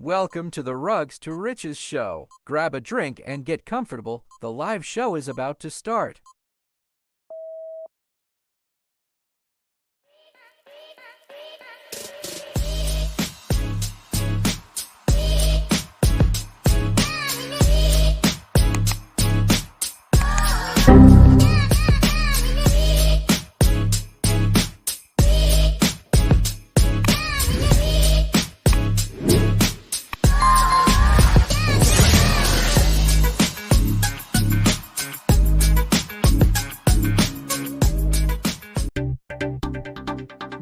Welcome to the Rugs to Riches show. Grab a drink and get comfortable. The live show is about to start.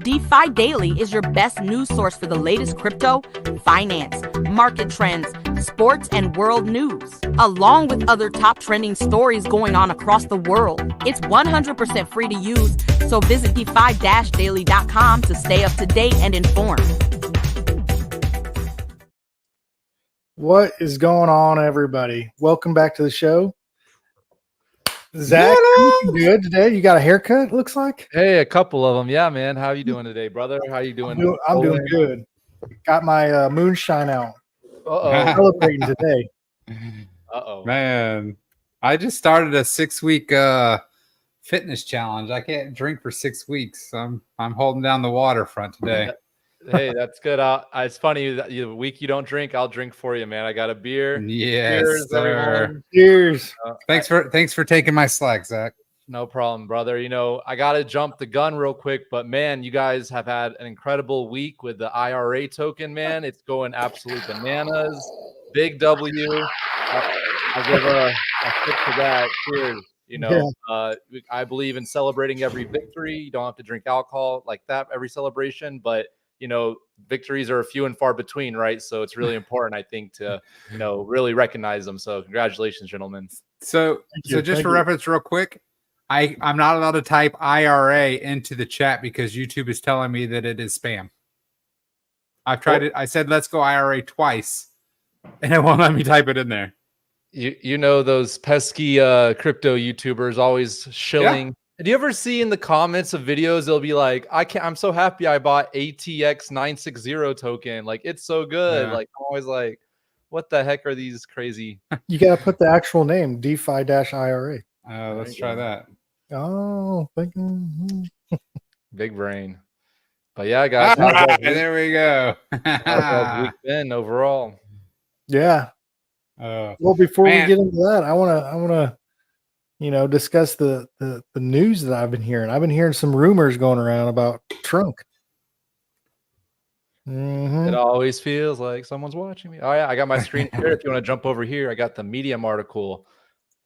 DeFi Daily is your best news source for the latest crypto, finance, market trends, sports, and world news, along with other top trending stories going on across the world. It's 100% free to use, so visit DeFi-Daily.com to stay up to date and informed. What is going on, everybody? Welcome back to the show. Zach, you looking good today? You got a haircut, it looks like? Hey, a couple of them. Yeah, man. How you doing today, brother? How you doing? I'm doing good. Got my moonshine out. Uh-oh. Celebrating today. Uh-oh. Man, I just started a 6-week fitness challenge. I can't drink for 6 weeks. I'm holding down the waterfront today. Hey, that's good. It's funny that the week you don't drink, I'll drink for you, man. I got a beer. Yes, Cheers, sir. everyone. Cheers. Thanks for taking my slack, Zach. No problem, brother. You know, I got to jump the gun real quick, but man, you guys have had an incredible week with the IRA token, man. It's going absolute bananas. Big W. I'll give a tip to that. Cheers. You know, I believe in celebrating every victory. You don't have to drink alcohol like that every celebration, but you know, victories are few and far between, right? So it's really important, I think, to, you know, really recognize them. So congratulations, gentlemen. So just for reference real quick, I'm not allowed to type IRA into the chat because YouTube is telling me that it is spam. I've tried it. I said, let's go IRA twice, and it won't let me type it in there. You know, those pesky crypto YouTubers always shilling. Yeah. Do you ever see in the comments of videos, they'll be like, I'm so happy I bought ATX 960 token. Like, it's so good. Yeah. Like, I'm always like, what the heck are these crazy? You got to put the actual name, DeFi-IRA. Let's try that. Oh, thank you. Big brain. But yeah, guys. There we go. How's week been overall? Yeah. Well, before we get into that, I want to, you know, discuss the news that I've been hearing. I've been hearing some rumors going around about Trunk. It always feels like someone's watching me. Oh yeah, I got my screen here. If you want to jump over here, I got the Medium article.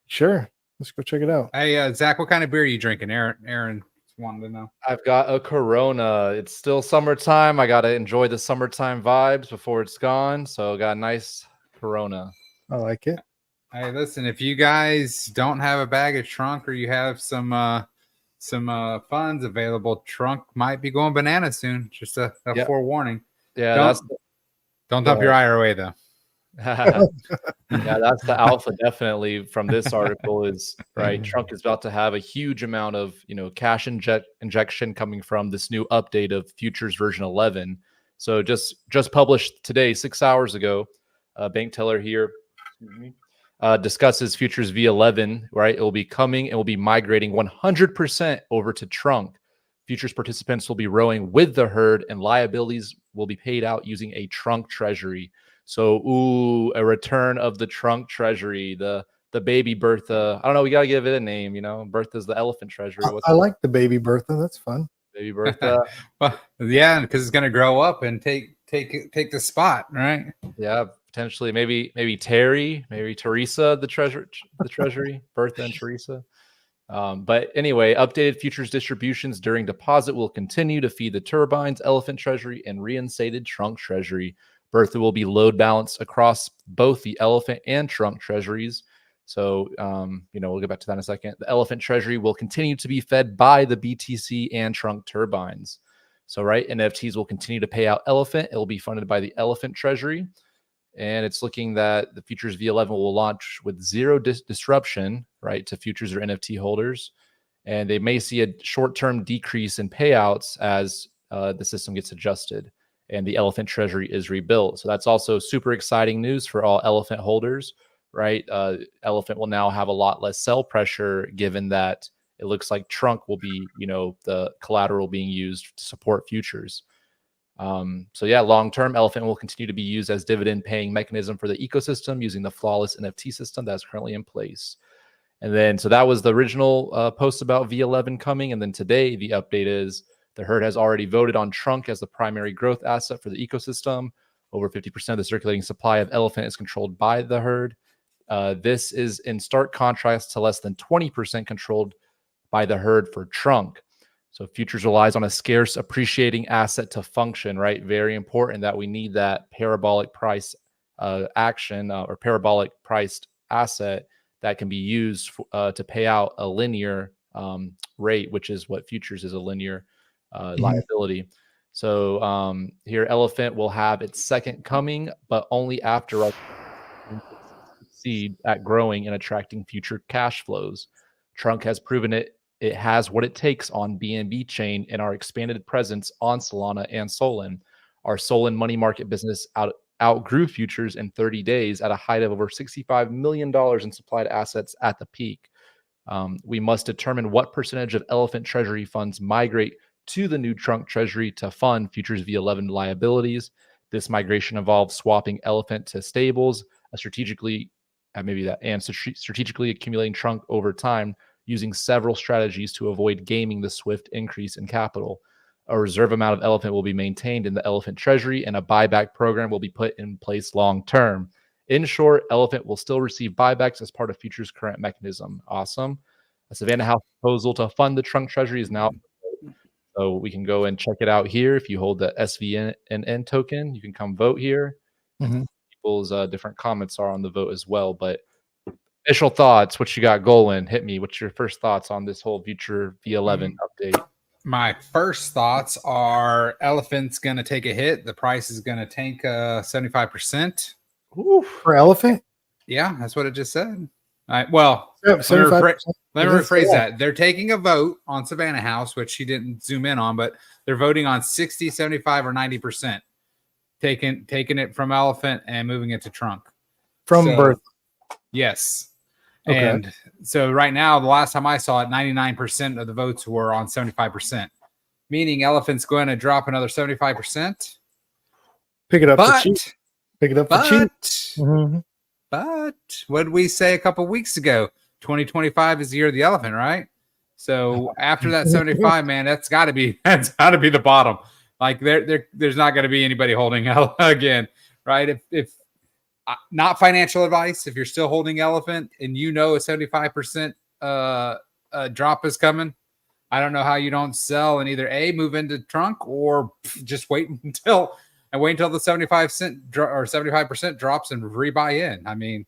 Sure, let's go check it out. Hey, Zach, what kind of beer are you drinking? Aaron wanted to know. I've got a Corona. It's still summertime. I got to enjoy the summertime vibes before it's gone. So got a nice Corona. I like it. Hey, listen, if you guys don't have a bag of Trunk or you have some funds available, Trunk might be going bananas soon. Just a forewarning. Yeah, don't dump your IRA though. Yeah, that's the alpha definitely from this article is right. Trunk is about to have a huge amount of, you know, cash injection coming from this new update of futures version 11. So just published today, 6 hours ago, bank teller here. Discusses futures V11, right? It will be coming and will be migrating 100% over to Trunk. Futures participants will be rowing with the herd and liabilities will be paid out using a Trunk treasury. So, a return of the Trunk treasury, the baby Bertha. I don't know. We got to give it a name, you know. Bertha's the elephant treasury. I like the baby Bertha. That's fun. Baby Bertha. Well, yeah, because it's going to grow up and take the spot, right? Yeah. Potentially, maybe Terry, maybe Teresa, the treasury, Bertha and Teresa. But anyway, updated futures distributions during deposit will continue to feed the turbines, elephant treasury, and reinstated Trunk treasury. Bertha will be load balanced across both the elephant and Trunk treasuries. So, you know, we'll get back to that in a second. The elephant treasury will continue to be fed by the BTC and Trunk turbines. So, right, NFTs will continue to pay out elephant. It will be funded by the elephant treasury. And it's looking that the futures V11 will launch with zero disruption, right, to futures or NFT holders. And they may see a short-term decrease in payouts as the system gets adjusted. and the elephant treasury is rebuilt. So that's also super exciting news for all elephant holders, right? Elephant will now have a lot less sell pressure, given that it looks like trunk will be, the collateral being used to support futures. So yeah, long-term, elephant will continue to be used as dividend paying mechanism for the ecosystem using the flawless NFT system that's currently in place. And then, so that was the original post about V11 coming. And then today the update is the herd has already voted on trunk as the primary growth asset for the ecosystem. Over 50% of the circulating supply of elephant is controlled by the herd. This is in stark contrast to less than 20% controlled by the herd for trunk. So futures relies on a scarce appreciating asset to function, right? Very important that we need that parabolic price action or parabolic priced asset that can be used to pay out a linear rate, which is what futures is, a linear liability. So here, elephant will have its second coming, but only after succeed at growing and attracting future cash flows. Trunk has proven it has what it takes on BNB chain and our expanded presence on Solana and Solon. Our Solon money market business outgrew futures in 30 days at a height of over $65 million in supplied assets at the peak. We must determine what percentage of elephant treasury funds migrate to the new trunk treasury to fund futures V11 liabilities. This migration involves swapping elephant to stables, strategically accumulating trunk over time, using several strategies to avoid gaming the swift increase in capital. A reserve amount of elephant will be maintained in the elephant treasury, and a buyback program will be put in place long term. In short, elephant will still receive buybacks as part of futures current mechanism. Awesome. A Savannah House proposal to fund the trunk treasury is now, so we can go and check it out here. If you hold the SVNN token, you can come vote here. People's different comments are on the vote as well, but initial thoughts, what you got, Golan? Hit me. What's your first thoughts on this whole future V11 update? My first thoughts are elephant's going to take a hit. The price is going to tank 75%. For elephant? Yeah, that's what it just said. Well, Yeah, let me rephrase that. They're taking a vote on Savannah House, which she didn't zoom in on, but they're voting on 60, 75, or 90%. Taking it from elephant and moving it to trunk. From birth. Yes. Okay. And so right now, the last time I saw it, 99% of the votes were on 75%, meaning elephant's going to drop another 75%. Pick it up for cheap. Pick it up for cheap. But what did we say a couple weeks ago? 2025 is the year of the elephant, right? So after that 75, man, that's got to be the bottom. Like there's not going to be anybody holding again, right? If not financial advice, if you're still holding elephant and a 75% drop is coming, I don't know how you don't sell and either move into trunk or just wait until the 75% drops and rebuy in. I mean,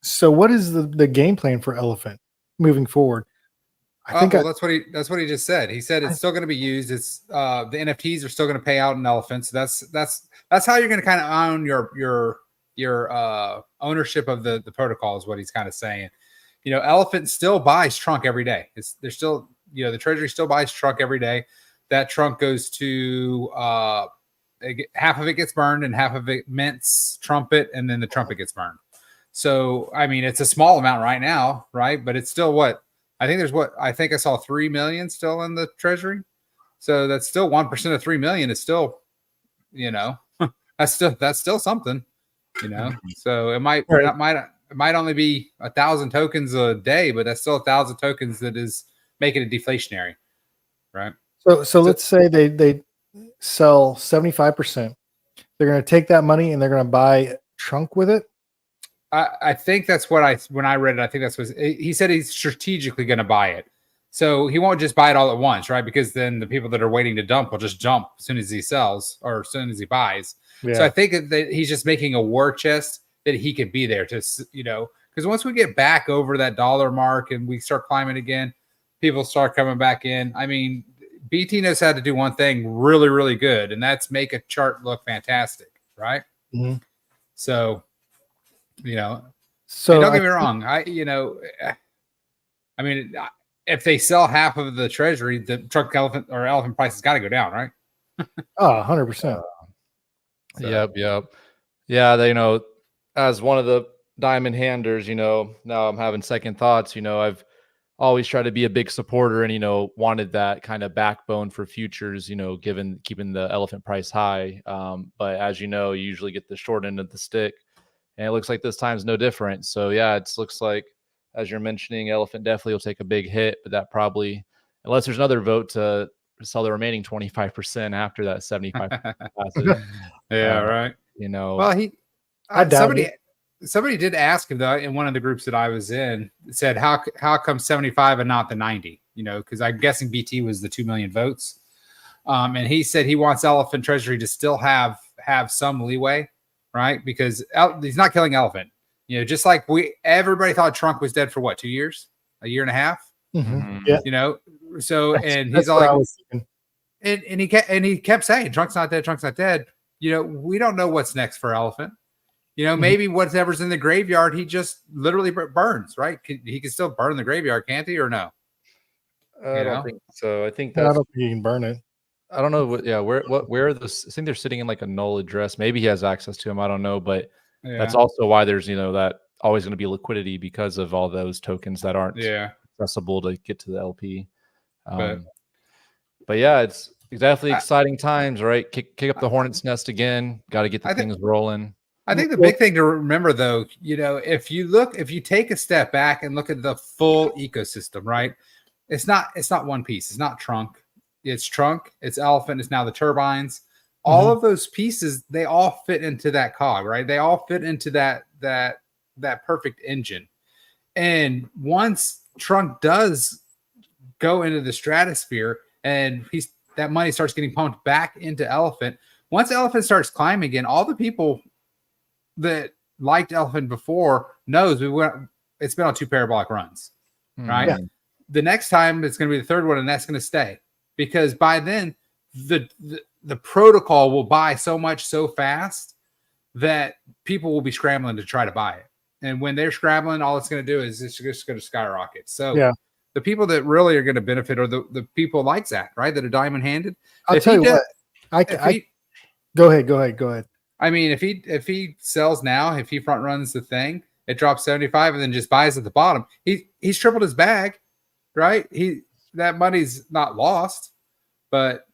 So what is the game plan for elephant moving forward? That's what he just said. He said it's still going to be used. It's the NFTs are still going to pay out in elephants. So that's how you're going to kind of own your ownership of the protocol is what he's kind of saying. Elephant still buys trunk every day. They're still, the treasury still buys trunk every day. That trunk goes to half of it gets burned and half of it mints trumpet, and then the trumpet gets burned. So I mean, it's a small amount right now, right? But it's still what I think I saw 3 million still in the treasury. So that's still 1% of 3 million is still, that's still something, So it might only be 1,000 tokens a day, but that's still 1,000 tokens that is making it deflationary, right? So let's say they sell 75%. They're going to take that money and they're going to buy trunk with it. I think that's what when I read it, I think that's what he said. He's strategically going to buy it. So he won't just buy it all at once, right? Because then the people that are waiting to dump will just jump as soon as he sells or as soon as he buys. Yeah. So I think that he's just making a war chest that he can be there to, because once we get back over that dollar mark and we start climbing again, people start coming back in. I mean, BT knows how to do one thing really, really good, and that's make a chart look fantastic, right? Mm-hmm. So don't get me wrong. I mean, if they sell half of the treasury, the trunk elephant price has got to go down, right? Oh, 100%. Yep. Yeah, they, as one of the diamond handers, now I'm having second thoughts. I've always tried to be a big supporter and, wanted that kind of backbone for futures, given keeping the elephant price high. But as you know, you usually get the short end of the stick. And it looks like this time's no different. So yeah, it looks like, as you're mentioning, elephant definitely will take a big hit, but that probably, unless there's another vote to sell the remaining 25% after that 75 passes. Yeah, right. Well, somebody did ask him though in one of the groups that I was in, said how come 75 and not the 90? Because I'm guessing BT was the 2 million votes. And he said he wants Elephant Treasury to still have some leeway, right? Because he's not killing Elephant. Just like everybody thought Trunk was dead for what, 2 years, a year and a half. Mm-hmm. Yeah. So and he's all like, and he kept saying Trunk's not dead. Trunk's not dead. We don't know what's next for Elephant. Maybe whatever's in the graveyard, he just literally burns, right? He can still burn the graveyard, can't he, or no? I don't think so. I think I don't think you can burn it. I don't know. Where are those? I think they're sitting in like a null address. Maybe he has access to them. I don't know, but that's also why there's that always going to be liquidity because of all those tokens that aren't accessible to get to the LP. But yeah, it's exactly exciting times, right? Kick up the hornet's nest again. Got to get the things rolling. I think the big thing to remember, though, if you take a step back and look at the full ecosystem, right? It's not one piece. It's not Trunk. It's Trunk. It's Elephant. It's now the turbines. All of those pieces, they all fit into that cog, right? They all fit into that perfect engine. And once Trunk does go into the stratosphere and that money starts getting pumped back into Elephant, once Elephant starts climbing again, all the people that liked Elephant before knows it's been on 2 parabolic runs, right? Yeah. The next time it's going to be the third one, and that's going to stay because by then the protocol will buy so much so fast that people will be scrambling to try to buy it. And when they're scrambling, all it's going to do is it's just going to skyrocket. So the people that really are going to benefit are the people like Zach, right? That are diamond handed. I'll tell you what. Go ahead. I mean, if he sells now, if he front runs the thing, it drops 75 and then just buys at the bottom. He's tripled his bag, right? That money's not lost, but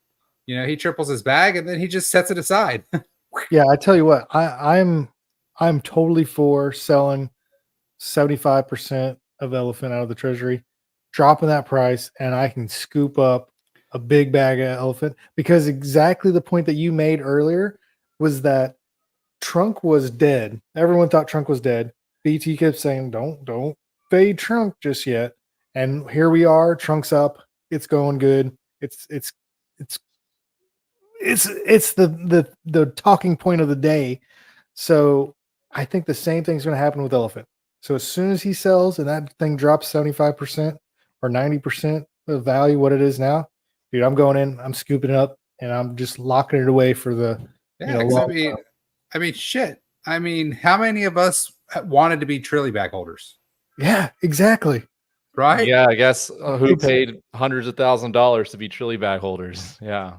he triples his bag and then he just sets it aside. Yeah, I tell you what, I'm totally for selling 75% of Elephant out of the treasury, dropping that price, and I can scoop up a big bag of Elephant because exactly the point that you made earlier was that Trunk was dead. Everyone thought Trunk was dead. BT kept saying, don't fade Trunk just yet. And here we are, Trunk's up. It's going good. It's the talking point of the day. So I think the same thing's going to happen with Elephant. So as soon as he sells and that thing drops 75% or 90% of value, what it is now, dude, I'm going in, I'm scooping it up, and I'm just locking it away for the I mean, shit. I mean, how many of us wanted to be Trilly bag holders? Yeah, exactly. Right? Yeah, I guess who paid hundreds of $1,000s to be Trilly bag holders? Yeah.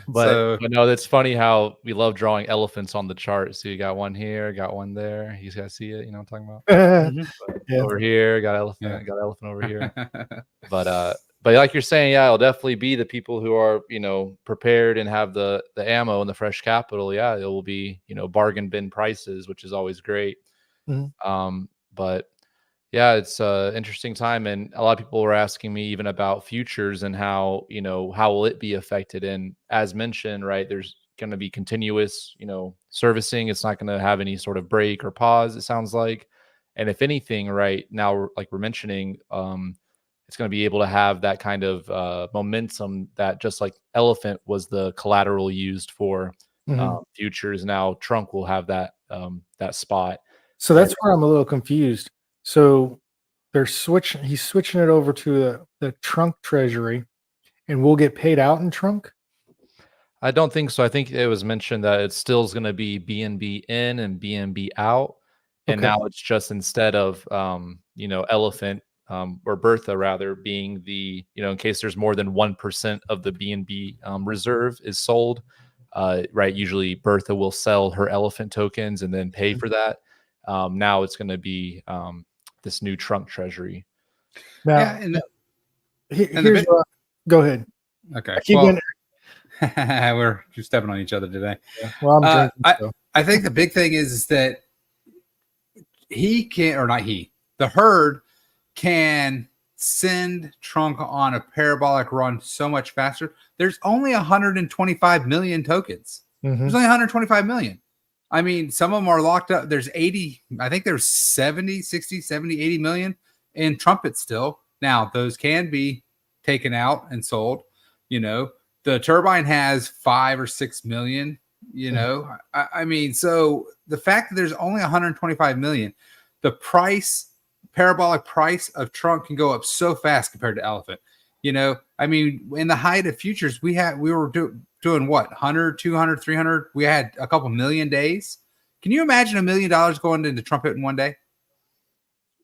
But no, that's funny how we love drawing elephants on the chart. So you got one here, got one there. You guys see it? You know what I'm talking about? Over here, got elephant, got elephant over here. But like you're saying, yeah, it'll definitely be the people who are, prepared and have the ammo and the fresh capital. Yeah, it will be, bargain bin prices, which is always great. But yeah, it's an interesting time. And a lot of people were asking me even about futures and how, how will it be affected? And as mentioned, right, there's going to be continuous, servicing. It's not going to have any sort of break or pause, it sounds like. And if anything, right now, like we're mentioning, it's going to be able to have that kind of momentum that just like Elephant was the collateral used for futures. Now Trunk will have that spot. So that's where I'm a little confused. So he's switching it over to the Trunk treasury, and we'll get paid out in Trunk. I don't think so. I think it was mentioned that it still is going to be BNB in and BNB out. And now it's just instead of, Elephant or Bertha rather, being the, in case there's more than 1% of the BNB reserve is sold, right? Usually Bertha will sell her elephant tokens and then pay for that. Now it's going to be this new trunk treasury. Now, here's go ahead. Okay. We're just stepping on each other today. Yeah. Well, I'm drinking. I think the big thing is that the herd can send trunk on a parabolic run so much faster. There's only 125 million tokens. Mm-hmm. There's only 125 million. I mean, some of them are locked up. There's 80, I think there's 70, 60, 70, 80 million in trumpets still. Now, those can be taken out and sold. The turbine has 5 or 6 million, I mean, so the fact that there's only 125 million, the parabolic price of trunk can go up so fast compared to elephant. I mean, in the height of futures, we were doing what, 100, 200, 300. We had a couple million days. Can you imagine $1 million going into trumpet in one day?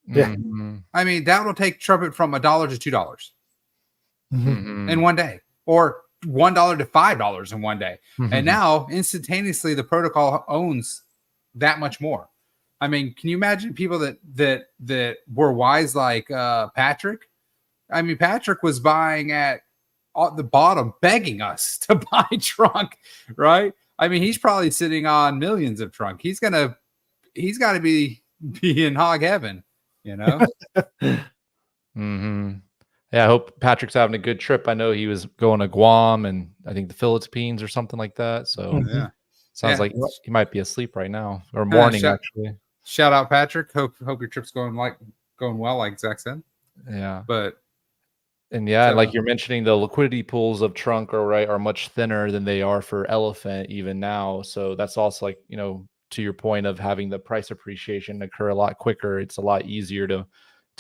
Yeah. Mm-hmm. I mean, that will take trumpet from $1 to $2 in one day, or $1 to $5 in one day. Mm-hmm. And now instantaneously the protocol owns that much more. I mean, can you imagine people that were wise like Patrick? I mean, Patrick was buying at the bottom, begging us to buy trunk, right? I mean, he's probably sitting on millions of trunk. He's got to be in hog heaven, Mm-hmm. Yeah, I hope Patrick's having a good trip. I know he was going to Guam and I think the Philippines or something like that. So yeah, sounds like he might be asleep right now, or morning actually. Shout out Patrick. Hope your trip's going well, like Zach said. Yeah, like you're mentioning, the liquidity pools of trunk are much thinner than they are for elephant even now. So that's also like, to your point of having the price appreciation occur a lot quicker. It's a lot easier to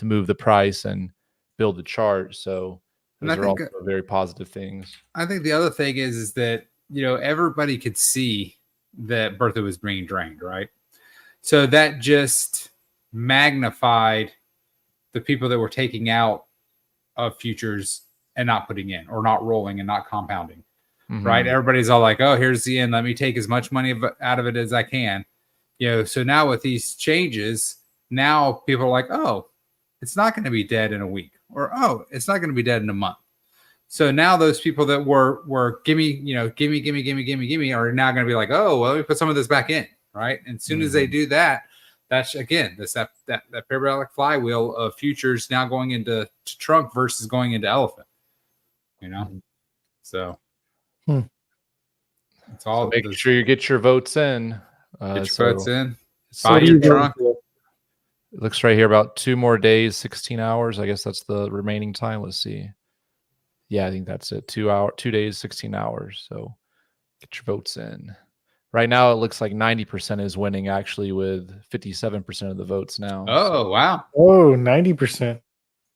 move the price and build the chart. So those are also very positive things. I think the other thing is that, everybody could see that Bertha was being drained, right? So that just magnified the people that were taking out of futures and not putting in, or not rolling and not compounding, right? Everybody's all like, oh, here's the end. Let me take as much money out of it as I can. So now with these changes, now people are like, oh, it's not going to be dead in a week, or, oh, it's not going to be dead in a month. So now those people that were gimme, are now going to be like, oh, well, let me put some of this back in, right? And as soon as they do that, that's again that parabolic flywheel of futures now going into trunk versus going into elephant. So it's all. So make sure you get your votes in. Votes in. Buy your trunk. It looks right here about 2 more days, 16 hours. I guess that's the remaining time. Let's see. Yeah, I think that's it. 2 days, 16 hours. So get your votes in. Right now, it looks like 90% is winning, actually, with 57% of the votes now. Oh, wow. Oh, 90%.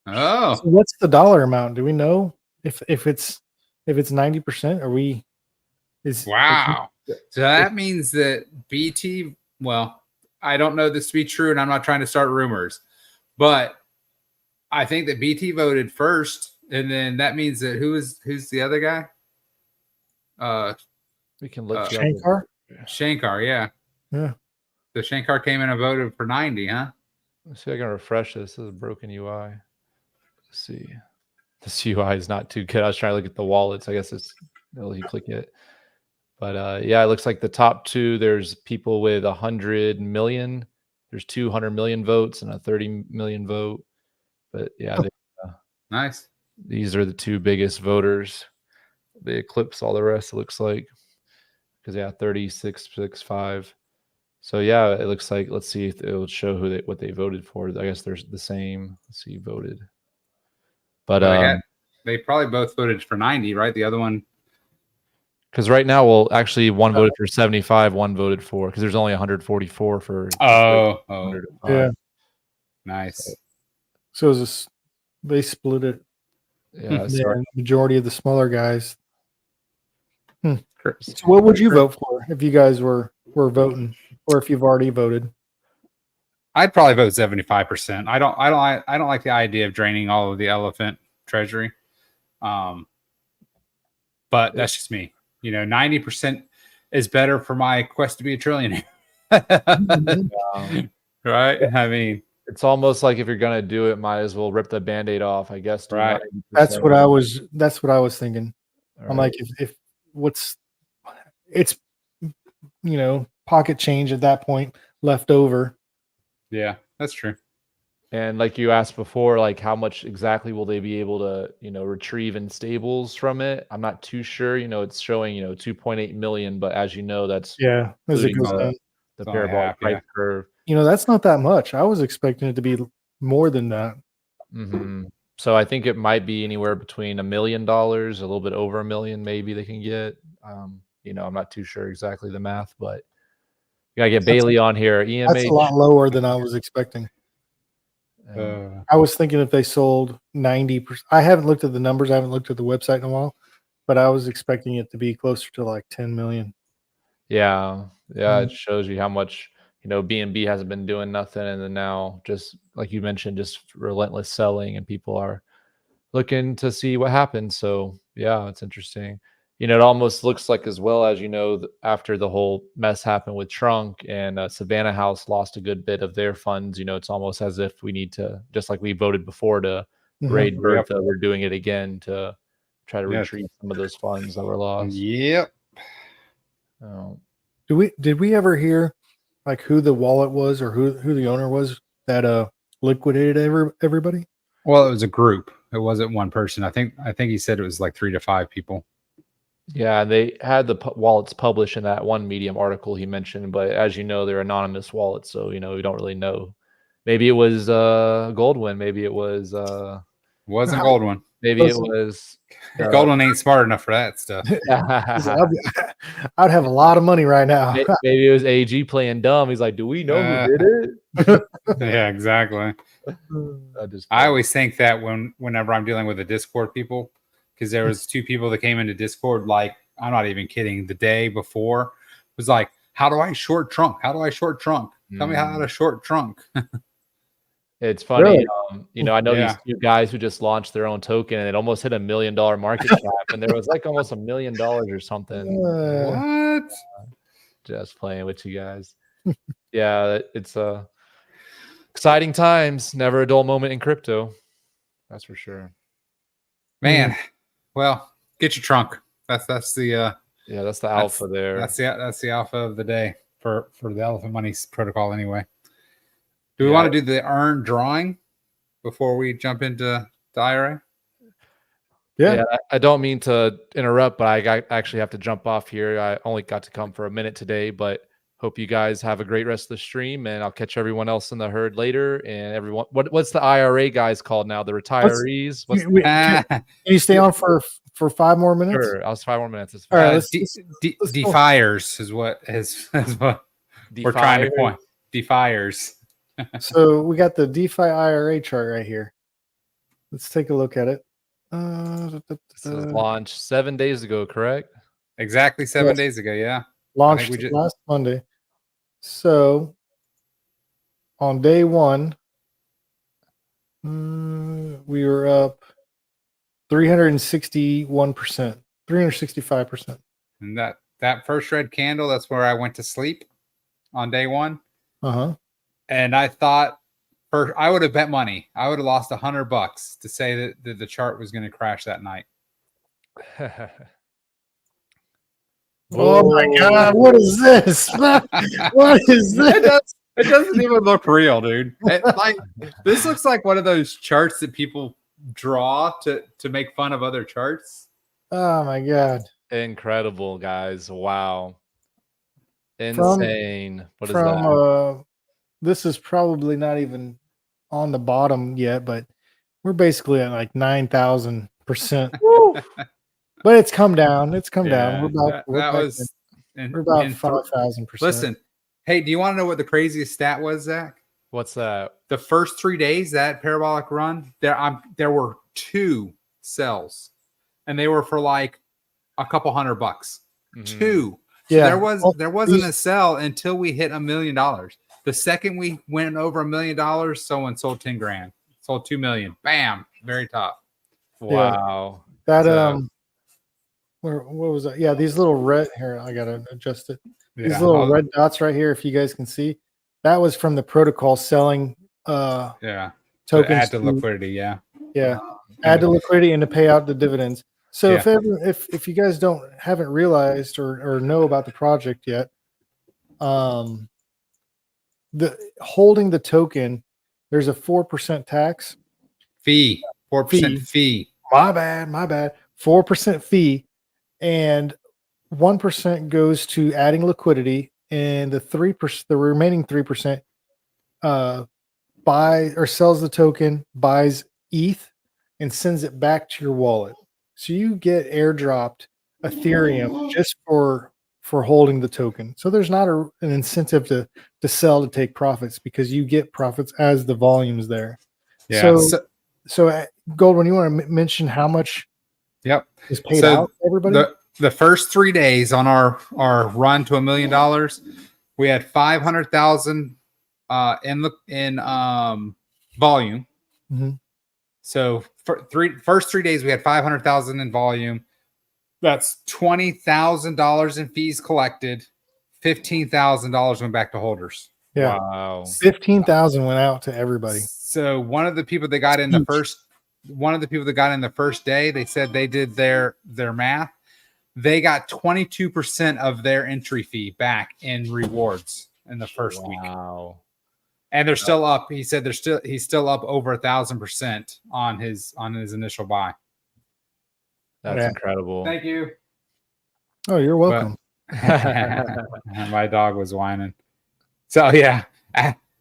Oh. So what's the dollar amount? Do we know if it's 90%? Are we? Wow. So that means that BT. Well, I don't know this to be true, and I'm not trying to start rumors, but I think that BT voted first, and then that means that who's the other guy? We can look. Shankar, yeah. So Shankar came in and voted for 90, huh? Let's see if I can refresh this. This is a broken UI. Let's see. This UI is not too good. I was trying to look at the wallets. I guess you click it. But yeah, it looks like the top two, there's people with 100 million. There's 200 million votes and a 30 million vote. But yeah, nice. These are the two biggest voters. They eclipse all the rest, it looks like. Because yeah, 36.65. So yeah, it looks like, let's see if it will show what they voted for. I guess there's the same. Let's see, voted. But they probably both voted for 90, right? The other one. Because right now, well, actually, one voted for 75, one voted for, because there's only 144 for. Yeah. Nice. So they split it. Yeah. The majority of the smaller guys. So what would you vote for if you guys were voting, or if you've already voted? I'd probably vote 75%. I don't like the idea of draining all of the elephant treasury. But that's just me. 90% is better for my quest to be a trillionaire. Right? I mean, it's almost like if you're gonna do it, might as well rip the Band-Aid off, I guess. Right. That's what I was thinking. I'm like, if it's pocket change at that point left over. Yeah, that's true. And like you asked before, like how much exactly will they be able to, retrieve in stables from it? I'm not too sure. It's showing, 2.8 million, but as you know, that's as it goes down. The parabolic price curve. That's not that much. I was expecting it to be more than that. Mm-hmm. So I think it might be anywhere between $1 million, a little bit over $1 million, maybe they can get. I'm not too sure exactly the math, but you gotta get Bailey on here. EMH, that's a lot lower than I was expecting. I was thinking if they sold 90%. I haven't looked at the numbers. I haven't looked at the website in a while, but I was expecting it to be closer to like 10 million. Yeah. It shows you how much B&B hasn't been doing nothing, and then now, just like you mentioned, just relentless selling, and people are looking to see what happens. So yeah, it's interesting. It almost looks like, as well as after the whole mess happened with Trunk and Savannah House lost a good bit of their funds. It's almost as if we need to, just like we voted before to raid Bertha, we're doing it again to try to retrieve some of those funds that were lost. Yep. Did we ever hear like who the wallet was or who the owner was that liquidated everybody? Well, it was a group. It wasn't one person. I think he said it was like 3 to 5 people. Yeah, they had the wallets published in that one Medium article he mentioned, but as you know, they're anonymous wallets, so we don't really know. Maybe it was Goldwyn. Maybe it was wasn't Goldwyn. Maybe it was Goldwyn ain't smart enough for that stuff. I'd have a lot of money right now. Maybe it was AG playing dumb. He's like, "Do we know who did it?" Yeah, exactly. I always think that whenever I'm dealing with the Discord people, because there was 2 people that came into Discord, like, I'm not even kidding, the day before, was like, how do I short Trunk? How do I short Trunk? Tell me how to short Trunk. It's funny. Really? I know these 2 guys who just launched their own token, and it almost hit $1 million market cap, and there was like almost $1 million or something. What? Just playing with you guys. Yeah, it's exciting times. Never a dull moment in crypto. That's for sure. Man, well, get your Trunk. That's the that's the alpha there. That's the alpha of the day for the Elephant Money protocol anyway. Do we want to do the earned drawing before we jump into the IRA? Yeah, I don't mean to interrupt, but I actually have to jump off here. I only got to come for a minute today, but hope you guys have a great rest of the stream, and I'll catch everyone else in the herd later. And everyone, what's the IRA guys called now? The retarees? Can you stay on for 5 more minutes? Sure, I was 5 more minutes. All right, defiers is what we're trying to point. Defiers. So we got the DeFi IRA chart right here. Let's take a look at it. This was launched 7 days ago, correct? Exactly 7 days ago, yeah. Launched last Monday. So on day 1, we were up 361%, 365%. And that first red candle, that's where I went to sleep on day 1. And I thought, I would have bet money. I would have lost $100 to say that the chart was going to crash that night. Oh my God! What is this? What is this? It doesn't even look real, dude. This looks like one of those charts that people draw to make fun of other charts. Oh my God! Incredible, guys! Wow, insane. What is that? This is probably not even on the bottom yet, but we're basically at like 9,000%. But it's come down. It's come down. We're about 5,000%. Listen, hey, do you want to know what the craziest stat was, Zach? What's that? The first 3 days, that parabolic run, there were 2 sells, and they were for like a couple $100. 2. Yeah. So there wasn't a sell until we hit $1 million. The second we went over $1 million, someone sold 10 grand, sold 2 million. Bam, very top. Wow. That So- what was that? Yeah, these little red here. I gotta adjust it. These Yeah, little red dots right here, if you guys can see, that was from the protocol selling yeah. To tokens add to liquidity, yeah. add to liquidity and to pay out the dividends. So Yeah. if you guys haven't realized or know about the project yet, the holding the token, there's a 4% tax Fee, 4% fee. My bad. 4% fee, and 1% goes to adding liquidity, and the remaining 3% buy or sells the token, buys ETH, and sends it back to your wallet. So you get airdropped Ethereum just for holding the token. So there's not an incentive to sell to take profits, because you get profits as the volume's there. Yeah. So Goldwyn, you want to mention how much Yep. is paid out to everybody? The first 3 days on our run to $1 million, we had 500,000 in volume. Mm-hmm. So for first 3 days we had 500,000 in volume. That's $20,000 in fees collected. $15,000 went back to holders. Yeah. Wow. 15,000 went out to everybody. So one of the people that got in the first day, they said they did their math. They got 22% of their entry fee back in rewards in the first week. Wow. And they're still up. He said he's still up over 1,000% on his initial buy. That's incredible. Thank you. Oh, you're welcome. My dog was whining. So yeah,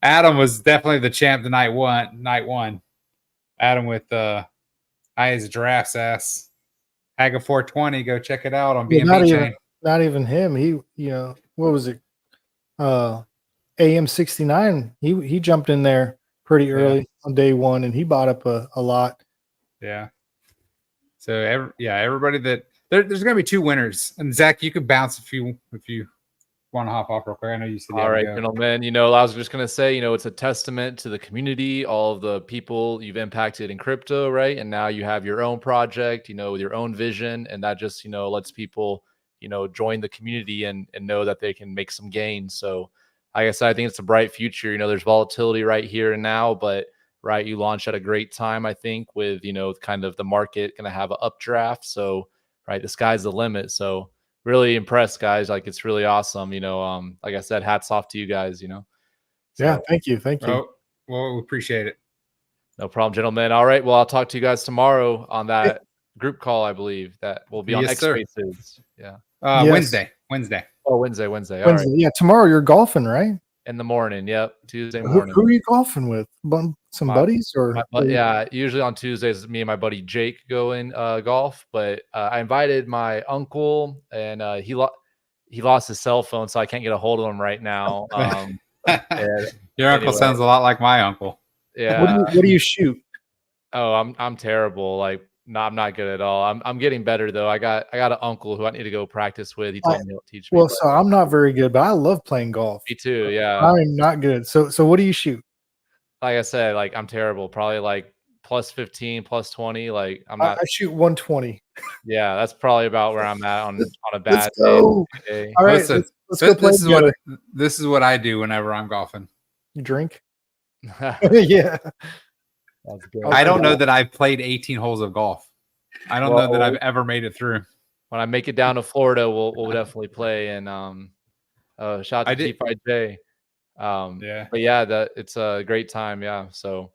Adam was definitely the champ the night one. Adam with his giraffe's ass. Haga 420. Go check it out on BNB chain. Not even him. He, what was it? AM 69. He jumped in there pretty early on day one, and he bought up a lot. Yeah. So everybody that there's gonna be 2 winners. And Zach, you could bounce if you want to hop off real quick. I know you said all right, gentlemen. I was just gonna say, it's a testament to the community, all of the people you've impacted in crypto, right? And now you have your own project, with your own vision, and that just lets people join the community and know that they can make some gains. So like I said, I think it's a bright future. There's volatility right here and now, but right, you launched at a great time, I think, with kind of the market gonna have an updraft. So right, the sky's the limit. So really impressed, guys. Like, it's really awesome. Like I said, hats off to you guys. So, yeah, thank you. Oh, well, we appreciate it. No problem, gentlemen. All right, well, I'll talk to you guys tomorrow on that group call. I believe that will be on X Spaces. Yeah. Wednesday. Oh, Wednesday. All right. Yeah, tomorrow you're golfing, right? In the morning. Yep. Tuesday morning. Who are you golfing with? Some buddies or? Yeah, usually on Tuesdays, me and my buddy Jake go in golf. But I invited my uncle, and he lost his cell phone, so I can't get a hold of him right now. Your uncle sounds a lot like my uncle. Yeah. What do you shoot? Oh, I'm terrible. Like, no, I'm not good at all. I'm getting better though. I got an uncle who I need to go practice with. He told me he'll teach me. Well, so I'm not very good, but I love playing golf. Me too. Yeah. I'm not good. So what do you shoot? Like I said, like, I'm terrible. Probably like plus 15, plus 20. Like, I'm not. I shoot 120. Yeah, that's probably about where I'm at on a bad Let's go. day. All right, listen, let's go play together. This is what I do whenever I'm golfing. You drink? Yeah. That's good. I don't know that I've played 18 holes of golf. I don't know that I've ever made it through. When I make it down to Florida, we'll definitely play. And shout out to T5J. But yeah, it's a great time. Yeah, so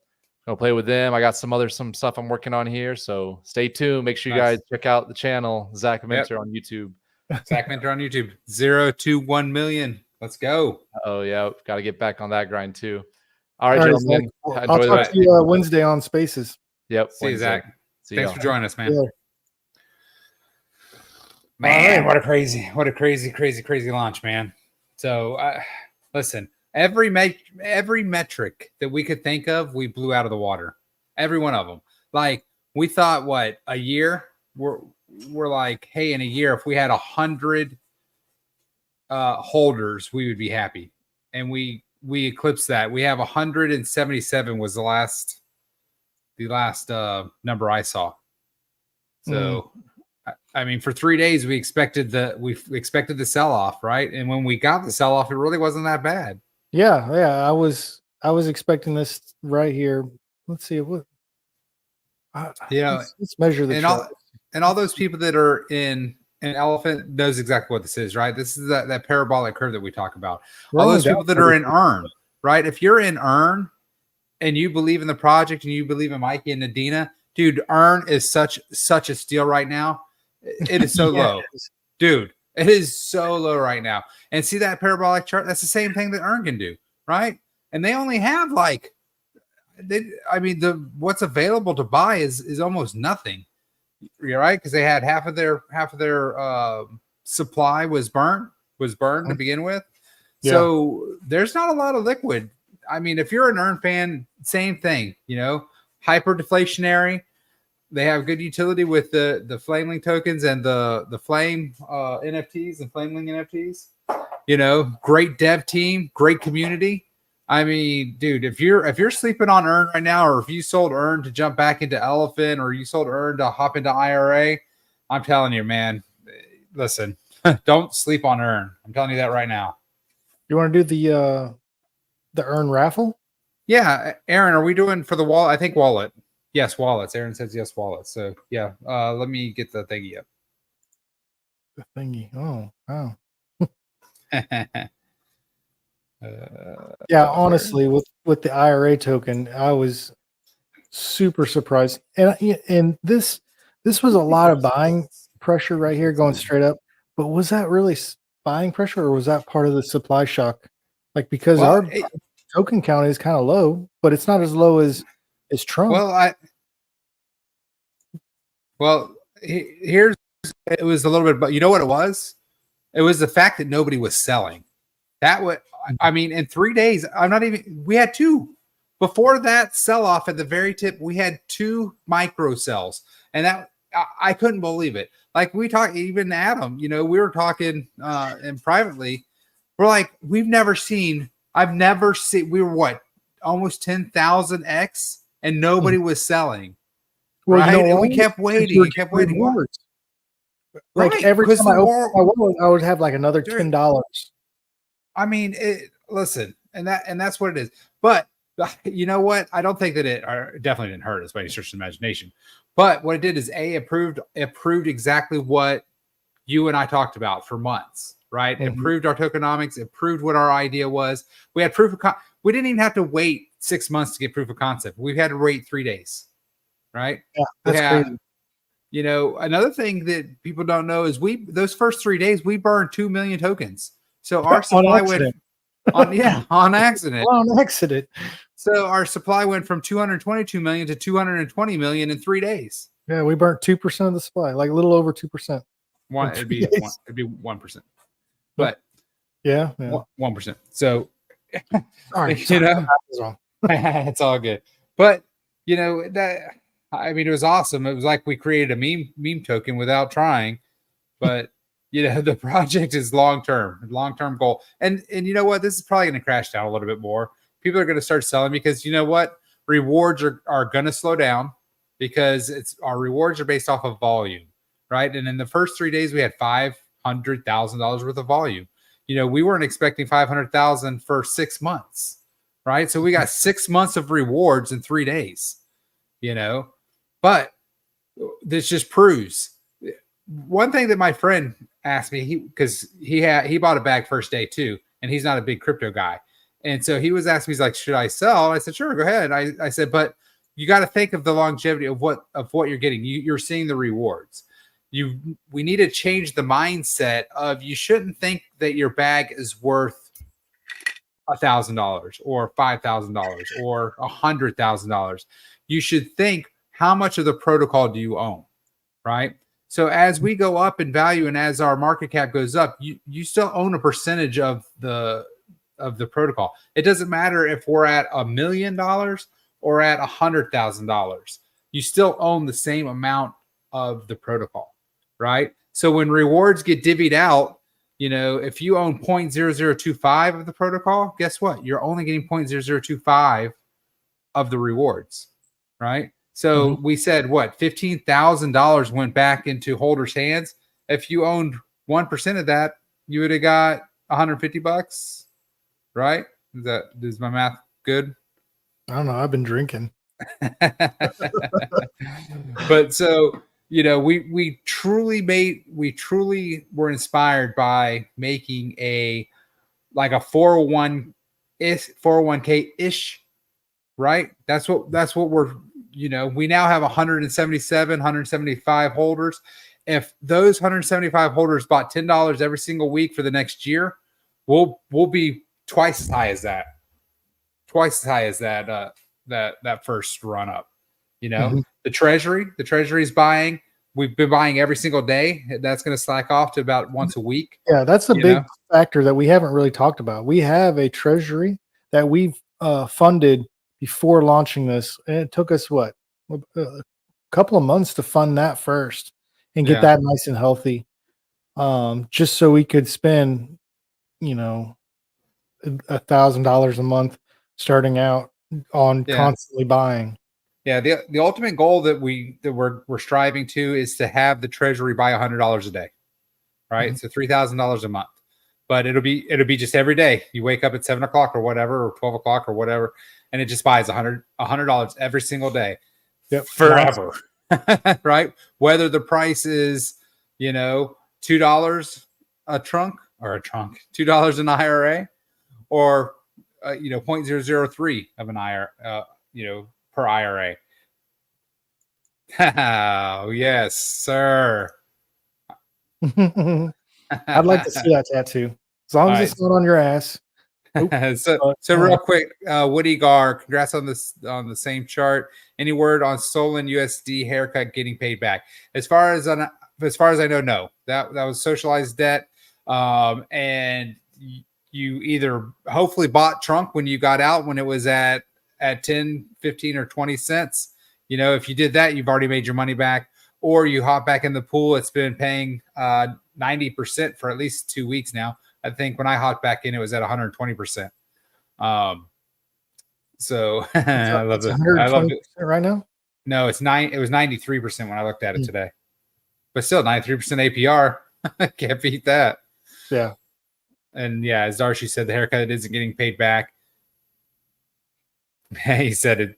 I'll play with them. I got some stuff I'm working on here, so stay tuned. Make sure you guys check out the channel, Zach Minter on YouTube. Zach Minter on YouTube. 0 to 1 million. Let's go. Oh yeah, got to get back on that grind too. All right, gentlemen. I'll talk to you Wednesday on Spaces. Yep. See you, Zach. Thanks for joining us, man. Yeah. Man, what a crazy launch, man. So listen, every metric that we could think of, we blew out of the water. Every one of them. Like, we thought, a year? We're like, hey, in a year, if we had 100 holders, we would be happy. And we we eclipsed that. We have 177 was the last number I saw. So I mean, for 3 days we expected the sell off, right? And when we got the sell off, it really wasn't that bad. Yeah. I was expecting this right here. Let's see what. Let's measure the chart. And all those people that are in an elephant knows exactly what this is, right? This is that parabolic curve that we talk about. All those people that are in earn, right? If you're in earn and you believe in the project and you believe in Mikey and Nadina, dude, earn is such a steal right now. It is so low, dude. It is so low right now. And see that parabolic chart? That's the same thing that earn can do, right? And they only have what's available to buy is almost nothing. You're right, because they had half of their supply was burned to begin with. Yeah. So there's not a lot of liquid. I mean, if you're an earn fan, same thing. Hyper deflationary. They have good utility with the Flameling tokens and the Flame NFTs and Flameling NFTs. Great dev team, great community. I mean, dude, if you're sleeping on earn right now, or if you sold earn to jump back into elephant, or you sold earn to hop into IRA, I'm telling you, man, listen, don't sleep on earn. I'm telling you that right now. You want to do the earn raffle? Yeah, Aaron, are we doing for the wallet? I think wallet. Yes, wallets. Aaron says yes, wallets. So yeah, let me get the thingy up. The thingy. Oh, wow. Yeah, honestly, with the IRA token, I was super surprised, and this was a lot of buying pressure right here, going straight up. But was that really buying pressure, or was that part of the supply shock? Because our token count is kind of low, but it's not as low as Trump. Here's it was a little bit, but you know what it was? It was the fact that nobody was selling. I mean, in 3 days, we had two. Before that sell-off at the very tip, we had 2 micro sells. And that I couldn't believe it. We talked, even Adam, we were talking and privately. We're like, we were what, almost 10,000 X, and nobody was selling. Well, right? And we kept waiting. Rewards. Every time I opened my wallet, I would have another $10. I mean, listen, and that's what it is. But you know what? I don't think that it definitely didn't hurt us by any stretch of imagination. But what it did is approved exactly what you and I talked about for months, right? Mm-hmm. Improved our tokenomics, improved what our idea was. We had we didn't even have to wait 6 months to get proof of concept. We had to wait 3 days, right? Yeah, that's crazy. Another thing that people don't know is those first 3 days we burned 2 million tokens. So our supply went on accident. On accident. So our supply went from 222 million to 220 million in 3 days. Yeah, we burnt 2% of the supply, a little over 2%. It'd be 1%. But yeah. 1%. So sorry, it's all good. But it was awesome. It was like we created a meme token without trying, but the project is long-term goal. And you know what? This is probably going to crash down a little bit more. People are going to start selling because you know what? Rewards are going to slow down because our rewards are based off of volume, right? And in the first 3 days, we had $500,000 worth of volume. We weren't expecting 500,000 for 6 months, right? So we got 6 months of rewards in 3 days, but this just proves one thing that my friend asked me, because he bought a bag first day too, and he's not a big crypto guy. And so he was asking me, he's like, should I sell? I said, sure, go ahead. I said, but you got to think of the longevity of what you're getting. You're seeing the rewards. We need to change the mindset of you shouldn't think that your bag is worth $1,000 or $5,000 or $100,000. You should think, how much of the protocol do you own, right? So as we go up in value and as our market cap goes up, you still own a percentage of the protocol. It doesn't matter if we're at $1 million or at $100,000. You still own the same amount of the protocol, right? So when rewards get divvied out, if you own 0.0025 of the protocol, guess what? You're only getting 0.0025 of the rewards, right? So we said what, $15,000 went back into holders' hands. If you owned 1% of that, you would have got $150, right? Is my math good? I don't know. I've been drinking. But so, we truly were inspired by making a 401k ish, right? That's what we're, we now have 175 holders. If those 175 holders bought $10 every single week for the next year, we'll be twice as high as that. That first run up. The treasury's buying. We've been buying every single day. That's going to slack off to about once a week. Yeah, that's a big factor that we haven't really talked about. We have a treasury that we've funded before launching this, and it took us a couple of months to fund that first and get that nice and healthy, just so we could spend $1,000 a month starting out on constantly buying. Yeah, the ultimate goal that we're striving to is to have the treasury buy $100 a day, right? So $3,000 a month. But it'll be just every day. You wake up at 7 o'clock or whatever, or 12 o'clock or whatever, and it just buys $100 every single day, forever, right? Whether the price is $2 a trunk, $2 an IRA, or 0.003 of an IRA, per IRA. Oh, yes, sir. I'd like to see that tattoo. As long as it's not on your ass. So real quick, Woody Gar, congrats on the same chart. Any word on stolen USD haircut getting paid back? As far as I know, no. That was socialized debt, and you either hopefully bought trunk when you got out when it was at 10, 15, or 20 cents. If you did that, you've already made your money back, or you hop back in the pool. It's been paying 90% for at least 2 weeks now. I think when I hopped back in, it was at 120%. So I love it. I love it right now. No, it was 93% when I looked at it today, but still 93% APR. Can't beat that. Yeah. And as Darcy said, the haircut isn't getting paid back. He said it.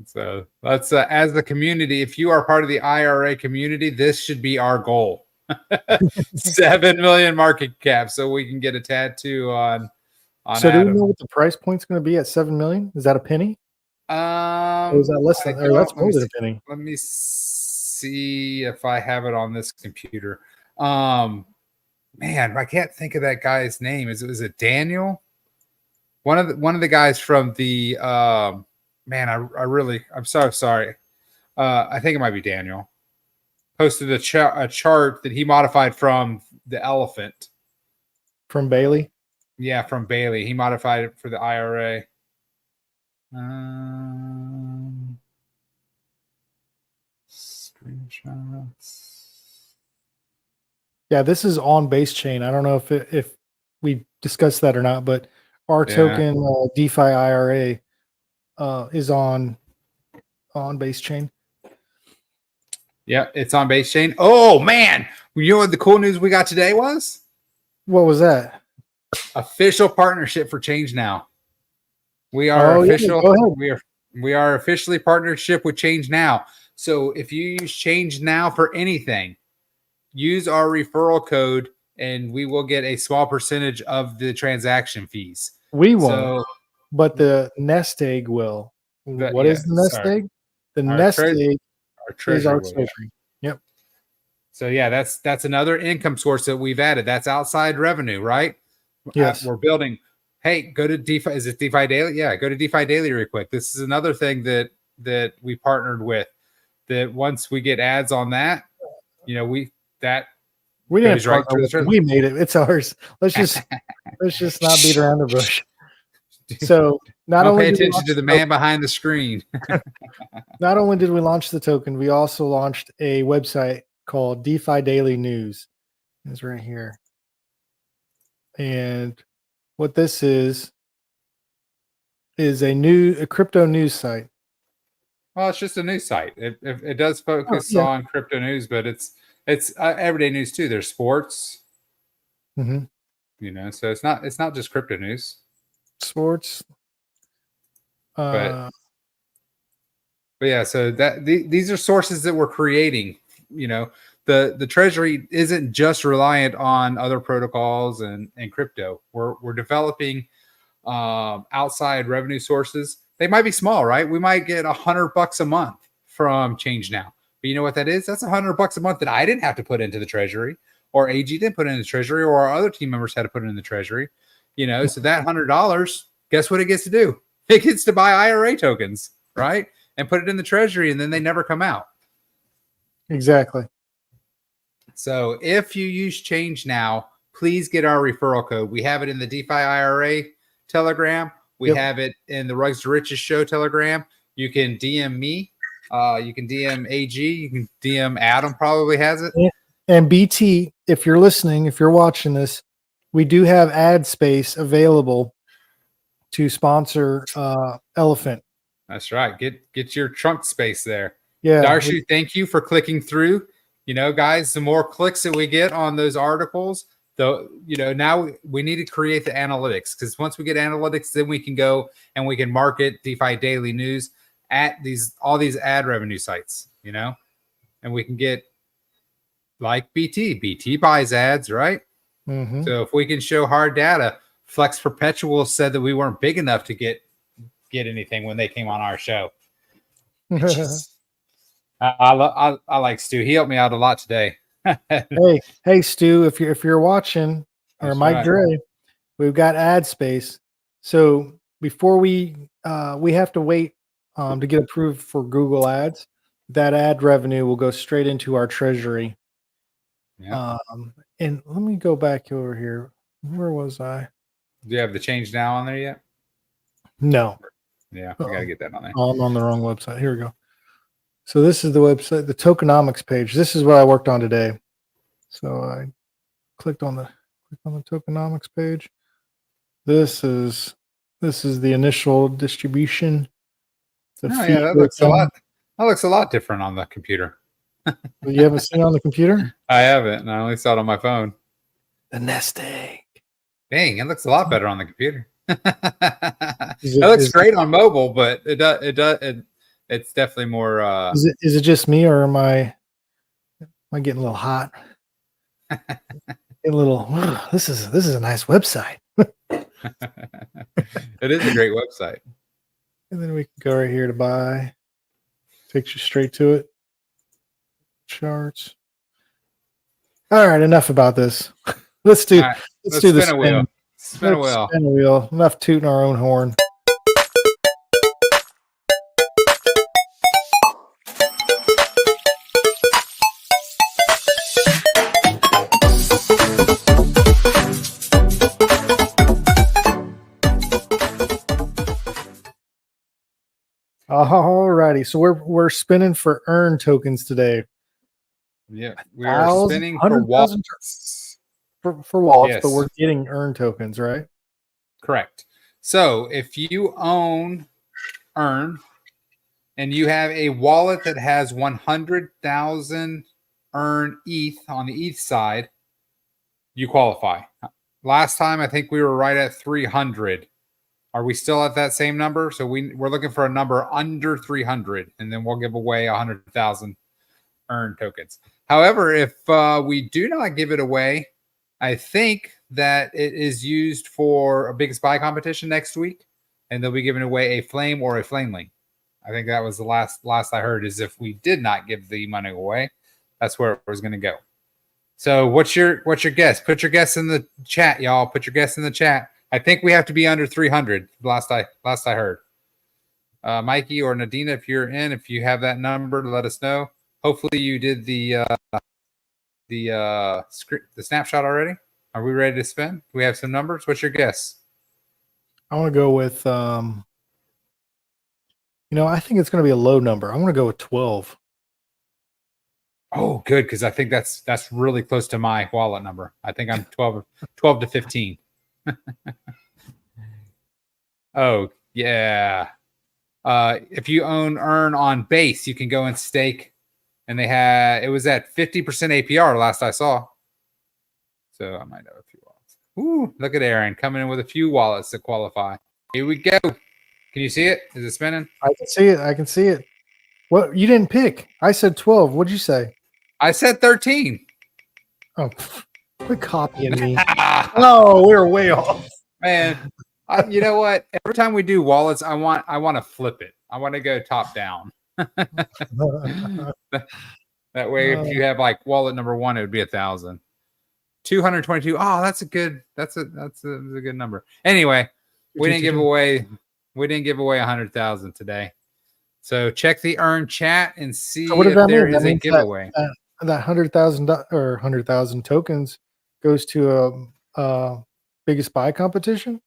So let's, as the community, if you are part of the IRA community, this should be our goal. 7 million market cap, so we can get a tattoo on So Adam. do we know what the price point's going to be at 7 million? Is that a penny? Or is that less than, or that's more than a penny? Let me see if I have it on this computer. Man, I can't think of that guy's name. Is it Daniel? One of the guys from the man, I'm so sorry. I think it might be Daniel. Posted a chart that he modified from the elephant. From Bailey? Yeah, from Bailey. He modified it for the IRA. Screenshots. Yeah, this is on base chain. I don't know if we discussed that or not, but our token DeFi IRA is on base chain. Yeah, it's on base chain. Oh man, you know what the cool news we got today was? What was that? Official partnership for Change Now. We are official. We are officially partnership with Change Now. So if you use Change Now for anything, use our referral code, and we will get a small percentage of the transaction fees. We won't, but the nest egg will. What is the nest egg? The nest egg is our treasury. Yep. So that's another income source that we've added. That's outside revenue, right? Yes. We're building. Hey, go to DeFi. Is it DeFi Daily? Yeah, go to DeFi Daily real quick. This is another thing that we partnered with. That once we get ads on that, we didn't partner. We made it. It's ours. Let's just not beat around the bush. So not only pay attention to the man behind the screen. Not only did we launch the token, we also launched a website called DeFi Daily News. It's right here. And what this is a crypto news site. Well, it's just a news site. It does focus yeah. on crypto news, but it's everyday news too. There's sports, Mm-hmm. So it's not just crypto news. Sports. But yeah, so these are sources that we're creating. The Treasury isn't just reliant on other protocols and crypto. We're developing outside revenue sources. They might be small, right? We might get $100 a month from Change Now. But you know what that is? That's $100 a month that I didn't have to put into the Treasury, or AG didn't put in the Treasury, or our other team members had to put it in the Treasury. So that $100, guess what it gets to do? It gets to buy IRA tokens, right? And put it in the Treasury, and then they never come out. Exactly. So if you use Change Now, please get our referral code. We have it in the DeFi IRA Telegram. We have it in the Rugs to Riches show Telegram. You can DM me. You can DM AG. You can DM Adam, probably has it. And BT, if you're listening, if you're watching this, we do have ad space available to sponsor Elephant. That's right. Get your trunk space there. Yeah. Darshu, thank you for clicking through. Guys, the more clicks that we get on those articles, now we need to create the analytics, because once we get analytics, then we can go and we can market DeFi Daily News at all these ad revenue sites, and we can get like BT. BT buys ads, right? Mm-hmm. So if we can show hard data, Flex Perpetual said that we weren't big enough to get anything when they came on our show. I like Stu. He helped me out a lot today. hey, Stu, if you're watching, or That's Mike right. Dre, we've got ad space. So before we have to wait to get approved for Google Ads, that ad revenue will go straight into our treasury. Yeah. And let me go back over here. Where was I? Do you have the Change Now on there yet? No. Yeah, we got to get that on there. Oh, I'm on the wrong website. Here we go. So this is the website, the tokenomics page. This is what I worked on today. So I clicked on the tokenomics page. This is the initial distribution. That looks a lot. That looks a lot different on the computer. You haven't seen it on the computer? I haven't, and I only saw it on my phone. The nest egg. Dang, it looks a lot better on the computer. It looks great on mobile, but it's definitely more. Is it just me, or am I getting a little hot? This is a nice website. It is a great website. And then we can go right here to buy. Takes you straight to it. Charts. All right, enough about this. Let's do this. Spin a wheel. Spin a wheel. Spin a wheel. Enough tooting our own horn. All righty, so we're spinning for earn tokens today. Yeah, we are spinning for wallets. For wallets, yes. But we're getting earn tokens, right? Correct. So if you own earn and you have a wallet that has 100,000 earn ETH on the ETH side, you qualify. Last time, I think we were right at 300. Are we still at that same number? So we're looking for a number under 300, and then we'll give away 100,000 earn tokens. However, if we do not give it away, I think that it is used for a biggest buy competition next week, and they'll be giving away a flame or a flameling. I think that was the last I heard, is if we did not give the money away, that's where it was going to go. So what's your guess? Put your guess in the chat, y'all. Put your guess in the chat. I think we have to be under 300. Last I heard. Mikey or Nadina, if you have that number, let us know. Hopefully you did the snapshot already. Are we ready to spin? Do we have some numbers? What's your guess? I want to go with I think it's going to be a low number. I want to go with 12. Oh, good, because I think that's really close to my wallet number. I think I'm 12 to 15. Oh, yeah. If you earn on base, you can go and stake. And it was at 50% APR last I saw. So I might have a few wallets. Ooh, look at Aaron coming in with a few wallets to qualify. Here we go. Can you see it? Is it spinning? I can see it. I can see it. What, you didn't pick? I said 12. What'd you say? I said 13. Oh, quit copying me. Oh, we were way off. Man, you know what? Every time we do wallets, I want to flip it. I want to go top down. That way, if you have like wallet number 1, it would be 1,000. 222. Oh, that's a good good number. Anyway, we didn't give away 100,000 today. So check the earn chat and see if there is a giveaway. That 100,000 or 100,000 tokens goes to a biggest buy competition.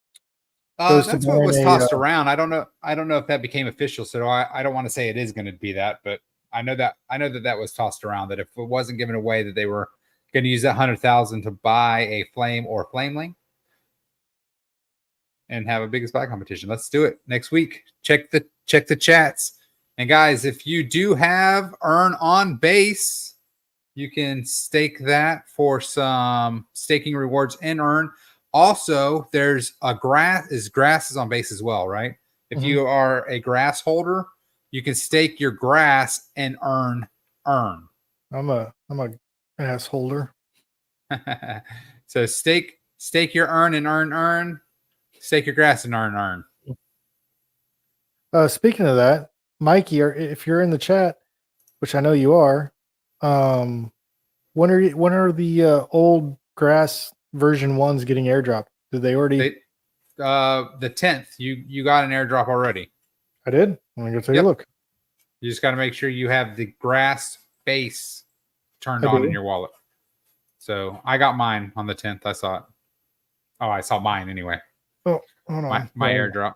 That's what was tossed around. I don't know if that became official, so I don't want to say it is going to be that, but I know that was tossed around, that if it wasn't given away, that they were going to use that 100,000 to buy a flame or flameling and have a biggest buy competition. Let's do it next week. Check the chats. And guys, if you do have earn on base, you can stake that for some staking rewards and earn. Also, there's grass is on base as well, right? If you are a grass holder, you can stake your grass and earn. I'm a ass holder. So stake your earn and earn. Stake your grass and earn. Speaking of that, Mikey, if you're in the chat, which I know you are, when are the old grass version 1s getting airdropped? Did they already? The 10th. You got an airdrop already. I did. I'm gonna go take a look. You just got to make sure you have the grass base turned on in your wallet. So I got mine on the 10th. I saw it. Oh, I saw mine anyway. Oh, hold on. My airdrop.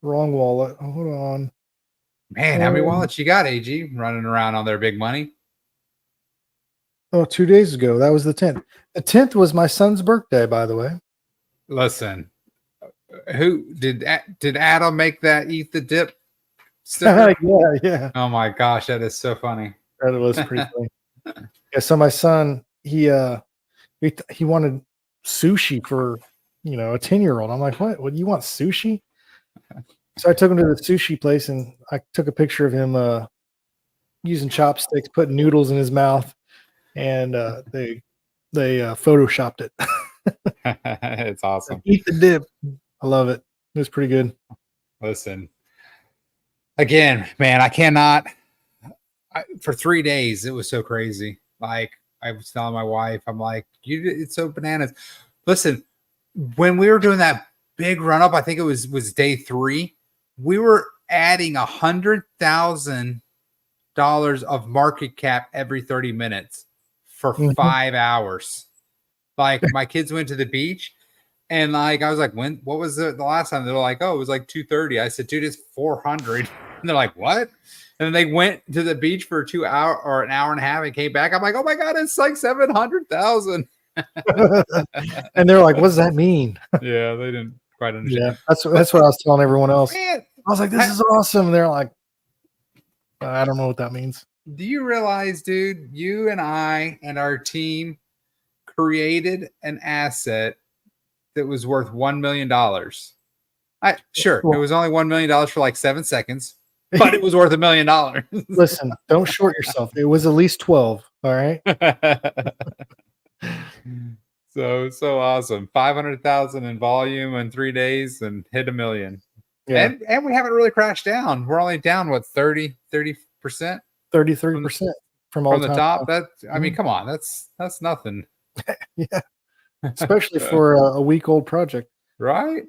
Wrong wallet. Oh, hold on. Man, how many wallets you got, AG, running around on their big money? Oh, 2 days ago. That was the 10th. The 10th was my son's birthday, by the way. Listen, who did Adam make that eat the dip sticker? Yeah. Oh my gosh, that is so funny. That was pretty funny. Yeah, so my son, he wanted sushi for, a 10-year-old. I'm like, what? What, you want sushi? So I took him to the sushi place and I took a picture of him using chopsticks, putting noodles in his mouth, and they photoshopped it. It's awesome. Eat the dip. I love it. It was pretty good. Listen, again, man, I cannot. For 3 days, it was so crazy. Like, I was telling my wife, I'm like, it's so bananas. Listen, when we were doing that big run up, I think it was day 3, we were adding $100,000 of market cap every 30 minutes for 5 hours. Like, my kids went to the beach, and like, I was like, what was the last time? They're like, oh, it was like 230. I said, dude, it's 400. And they're like, what? And then they went to the beach for 2 hours or an hour and a half and came back. I'm like, oh my God, it's like 700,000. And they're like, what does that mean? Yeah, they didn't quite understand. Yeah, that's what I was telling everyone else. Man, I was like, this is awesome. And they're like, I don't know what that means. Do you realize, dude, you and I and our team created an asset that was worth $1 million. Sure, it was only $1 million for like 7 seconds, but it was worth $1 million. Listen, don't short yourself. It was at least 12. All right. So awesome. 500,000 in volume in 3 days and hit $1 million. Yeah. And we haven't really crashed down. We're only down what, 30%? 33% from the top. I mean, come on, that's nothing. Yeah. Especially for a week-old project. Right?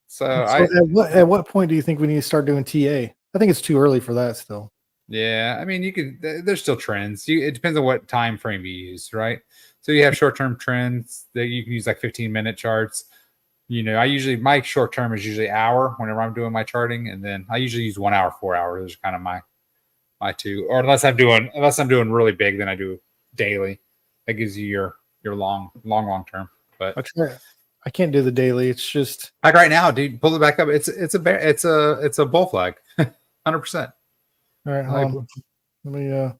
So at what point do you think we need to start doing TA? I think it's too early for that still. Yeah, I mean, there's still trends. It depends on what time frame you use, right? So you have short-term trends that you can use, like 15-minute charts. My short-term is usually hour whenever I'm doing my charting, and then I usually use 1 hour, 4 hours. Those are kind of my two. Or unless I'm doing really big, then I do daily. That gives you your long term. But I can't do the daily. It's just like right now, dude. Pull it back up. It's a bull flag, 100%. all right. Hold on. Let me.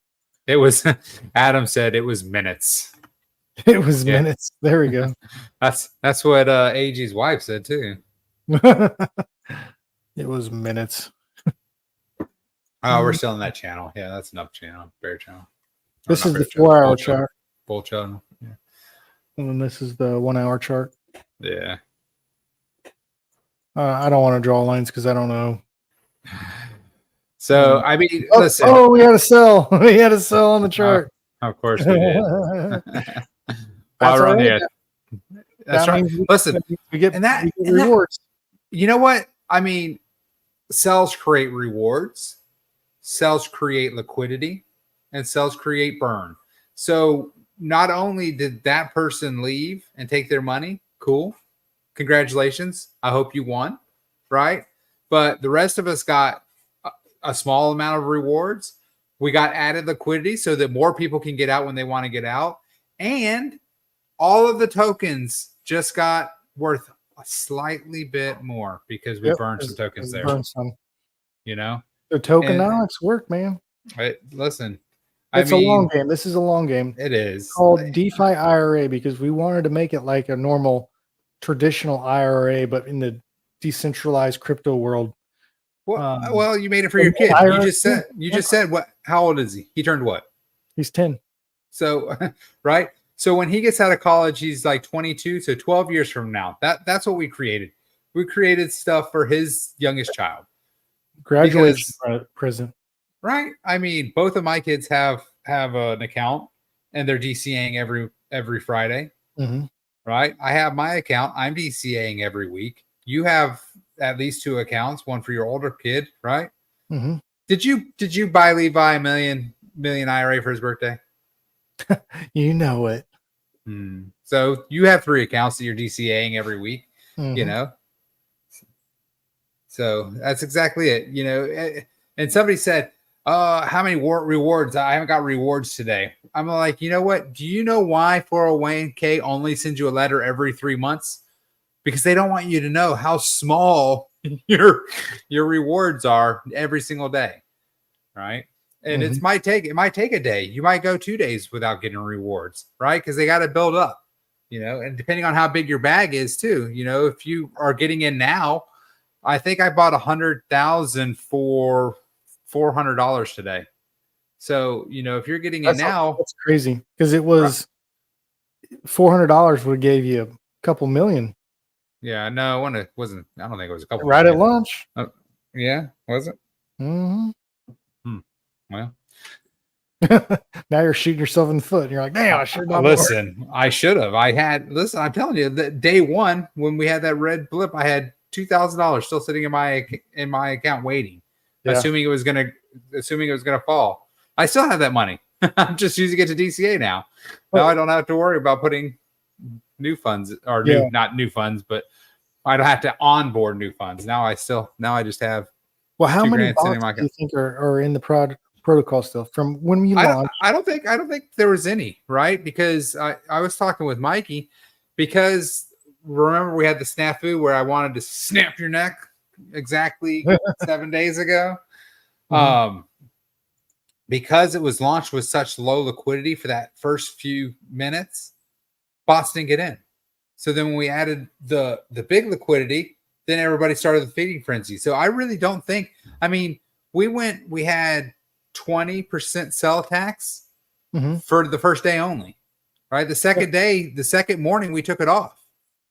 It was. Adam said it was minutes. It was minutes. There we go. That's what AG's wife said too. It was minutes. Oh, we're still in that channel. Yeah, that's enough channel. Bear channel. This is the 4-hour chart. chart. Bull channel. Yeah. And then this is the 1 hour chart. Yeah. I don't want to draw lines because I don't know. So I mean, listen. Oh, we had a sell. We had a sell on the chart. Of course we did. While we're on the edge. That's right. Listen, we get rewards. You know what? I mean, sells create rewards, sells create liquidity, and sells create burn. So not only did that person leave and take their money, cool. Congratulations. I hope you won, right? But the rest of us got a small amount of rewards. We got added liquidity so that more people can get out when they want to get out. And all of the tokens just got worth a slightly bit more because we burned some tokens there. You know? The tokenomics work, man. Listen. It's a long game. This is a long game. It is. It's called DeFi IRA because we wanted to make it like a normal traditional IRA, but in the decentralized crypto world. Well, you made it for your kid. You just said what? How old is he? He turned what? He's 10. So, right. So when he gets out of college, he's like 22. So 12 years from now, that's what we created. We created stuff for his youngest child. Graduation present. Right. I mean, both of my kids have an account and they're DCAing every Friday. Mm-hmm. Right. I have my account. I'm DCAing every week. You have at least 2 accounts, one for your older kid, right? Mm-hmm. Did you buy Levi a million IRA for his birthday? You know it. So you have 3 accounts that you're DCAing every week, you know? So that's exactly it, you know? And somebody said, how many rewards? I haven't got rewards today. I'm like, you know what? Do you know why 401k only sends you a letter every 3 months? Because they don't want you to know how small your rewards are every single day, right? And it might take a day. You might go 2 days without getting rewards, right? Because they got to build up, you know. And depending on how big your bag is, too, you know, if you are getting in now, I think I bought 100,000 for $400 today. So you know, if you're getting in now, that's crazy because it was $400 would give you a couple million. Yeah, no, it wasn't. I don't think it was a couple. Right at lunch. Yeah, was it? Mm-hmm. Well, now you're shooting yourself in the foot. And you're like, damn, I should not. Listen, I should have. I'm telling you, that day one when we had that red blip, I had $2,000 still sitting in my account waiting, assuming it was gonna fall. I still have that money. I'm just using it to DCA now. Now I don't have to worry about putting new funds or not new funds, but I don't have to onboard new funds. Now I just have. Well, how many bots do you think are in the protocol still from when we launched? I don't think there was any, right? Because I was talking with Mikey because remember we had the snafu where I wanted to snap your neck exactly 7 days ago. Because it was launched with such low liquidity for that first few minutes, bots didn't get in. So then when we added the big liquidity, then everybody started the feeding frenzy. So I really don't think, I mean, we had 20% sell tax for the first day only, right? The second morning, we took it off.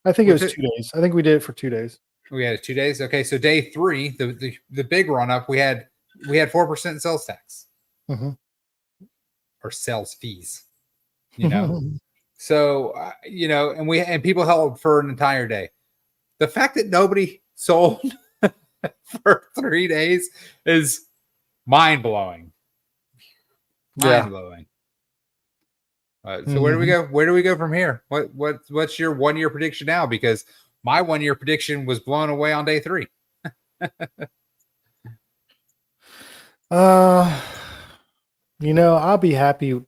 I think it was 2 days. I think we did it for 2 days. We had it 2 days. Okay. So day 3, the big run up, we had 4% sales tax or sales fees, you know? So, you know, and people held for an entire day. The fact that nobody sold for 3 days is mind blowing. Mind blowing. So where do we go? Where do we go from here? What's your 1 year prediction now? Because my 1 year prediction was blown away on day 3. You know, I'll be happy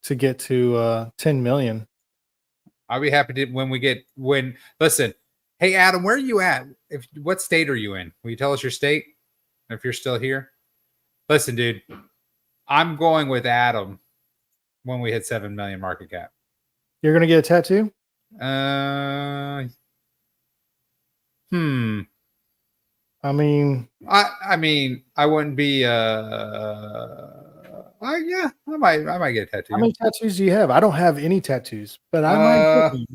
to get to 10 million. I'll be happy to when. Listen, hey Adam, where are you at? What state are you in? Will you tell us your state if you're still here? Listen, dude, I'm going with Adam when we hit 7 million market cap. You're gonna get a tattoo? I mean, I wouldn't be. Yeah, I might get a tattoo. How many tattoos do you have? I don't have any tattoos, but I might get one.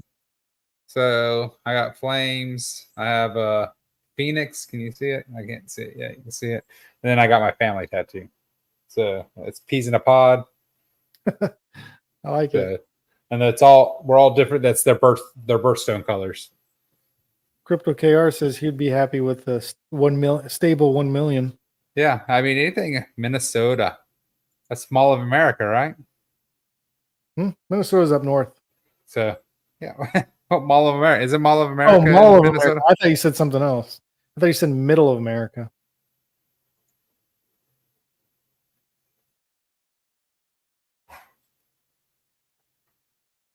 So I got flames. I have a phoenix. Can you see it? I can't see it. Yeah, you can see it. And then I got my family tattoo. So it's peas in a pod. I like it. And we're all different. That's their birthstone colors. Crypto KR says he'd be happy with the stable 1 million. Yeah, I mean anything Minnesota. That's Mall of America, right? Minnesota's up north. So yeah, Mall of America. Is it Mall of America? Oh, Mall of Minnesota. I thought you said something else. I thought you said middle of America.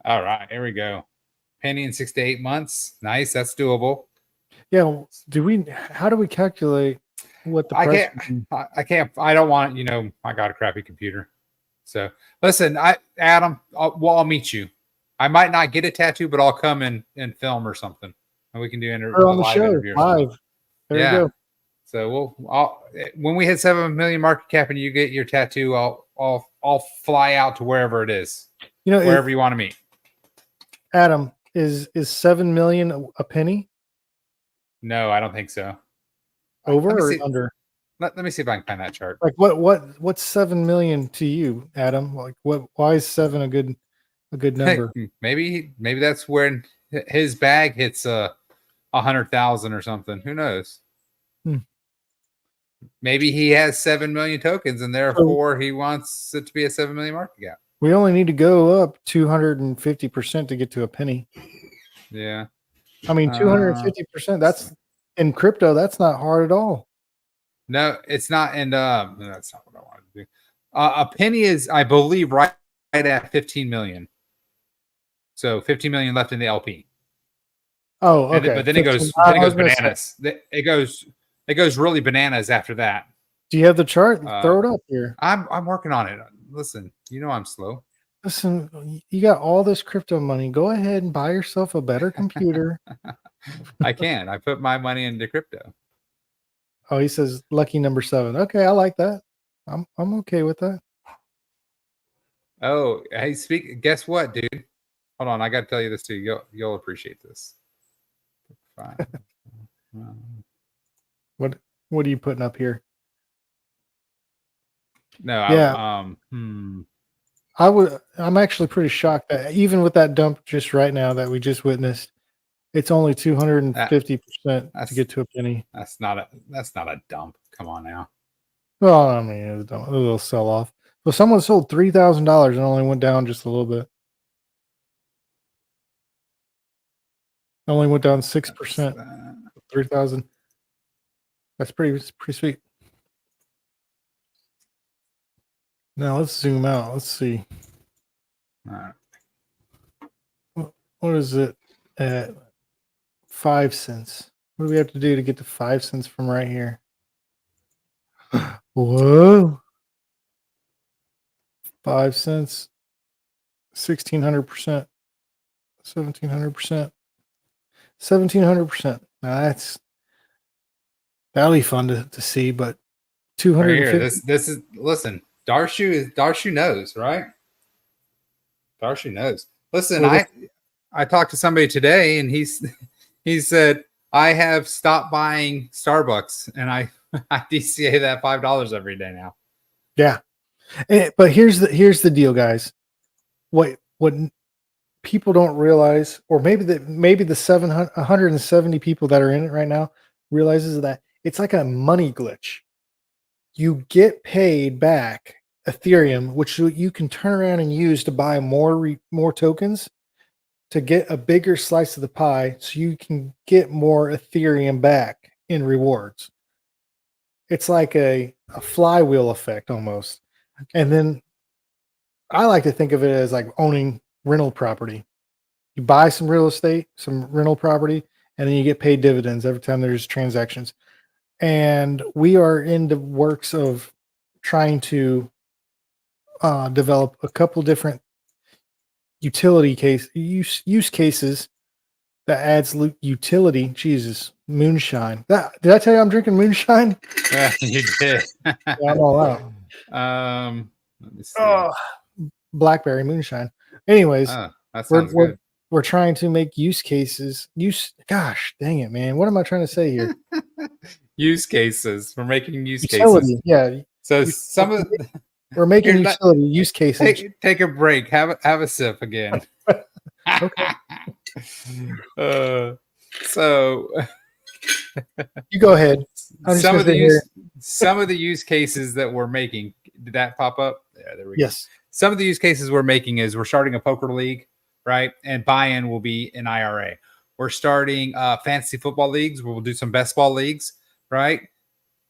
All right, here we go. Penny in 6 to 8 months. Nice, that's doable. Yeah, how do we calculate what the price? I can't. I don't want. I got a crappy computer. So listen, Adam, I'll meet you. I might not get a tattoo, but I'll come and film or something, and we can do on the show live. There you go. So when we hit 7 million market cap and you get your tattoo, I'll fly out to wherever it is. Wherever you want to meet. Adam, is 7 million a penny? No, I don't think so. Over or under? Let me see if I can find that chart. Like what's 7 million to you, Adam? Like why is 7 a good number? Maybe that's when his bag hits 100,000 or something. Who knows? Maybe he has 7 million tokens and therefore he wants it to be a 7 million market cap. We only need to go up 250% to get to a penny. Yeah. I mean, 250%, that's in crypto, that's not hard at all. No, it's not. And that's not what I wanted to do. A penny is, I believe, right at 15 million. So 15 million left in the LP. Oh, okay. But then it goes bananas. It goes really bananas after that. Do you have the chart? Throw it up here. I'm working on it. Listen, I'm slow. Listen, you got all this crypto money. Go ahead and buy yourself a better computer. I can. I put my money into crypto. Oh, he says lucky number 7. Okay, I like that. I'm okay with that. Oh, hey, guess what, dude? Hold on, I got to tell you this too. You'll appreciate this. Fine. What are you putting up here? No, yeah. I'm actually pretty shocked that even with that dump just right now that we just witnessed, it's only 250% to get to a penny. That's not a dump. Come on now. Well, I mean, it will sell off. Well, someone sold $3,000 and only went down just a little bit. Only went down 6%. 3,000. That's pretty sweet. Now let's zoom out. Let's see. All right. What is it at 5 cents? What do we have to do to get to 5 cents from right here? Whoa. 5 cents. 1,600%. 1,700%. 1,700%. Now that'll be fun to see, but 250. Right, this is listen. Darshu knows, right? Darshu knows. Listen, I talked to somebody today, and he said I have stopped buying Starbucks, and I DCA that $5 every day now. Yeah, but here's the deal, guys. What people don't realize, or maybe the 170 people that are in it right now realizes that it's like a money glitch. You get paid back Ethereum, which you can turn around and use to buy more tokens to get a bigger slice of the pie, so you can get more Ethereum back in rewards. It's like a flywheel effect almost. And then I like to think of it as like owning rental property. You buy some real estate, some rental property, and then you get paid dividends every time there's transactions. And we are in the works of trying to develop a couple different use cases that adds utility. Jesus, moonshine. Did I tell you I'm drinking moonshine? Yeah, you did. Yeah, I'm all out. Let me see. Oh, blackberry moonshine. Anyways, that sounds good. We're trying to make use cases. Gosh, dang it, man. What am I trying to say here? Use cases. We're making use Utility, cases. yeah. So some of we're making utility use cases. Take a break. Have a sip again. Okay. So You go ahead. some of the use cases that we're making. Did that pop up? Yeah, there we go. Yes. Some of the use cases we're making is we're starting a poker league, right? And buy-in will be an IRA. We're starting fantasy football leagues. We'll do some best ball leagues, right?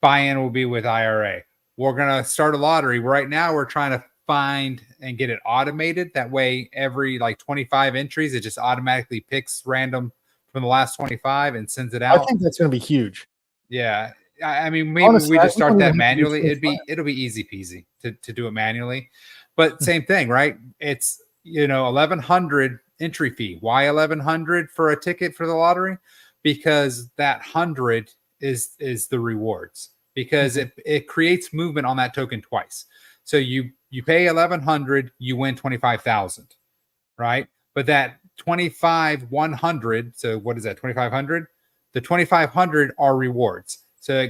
Buy-in will be with IRA. We're going to start a lottery. Right now, we're trying to find and get it automated. That way, every 25 entries, it just automatically picks random from the last 25 and sends it out. I think that's going to be huge. Yeah. I mean, maybe Honestly, we just start that even manually. It'll be easy peasy to do it manually. But same thing, right? It's 1,100 entry fee. Why 1,100 for a ticket for the lottery? Because that 100 is the rewards. Because it creates movement on that token twice. So you pay 1,100, you win 25,000, right? But that 100, so what is that? 2,500. The 2,500 are rewards. So that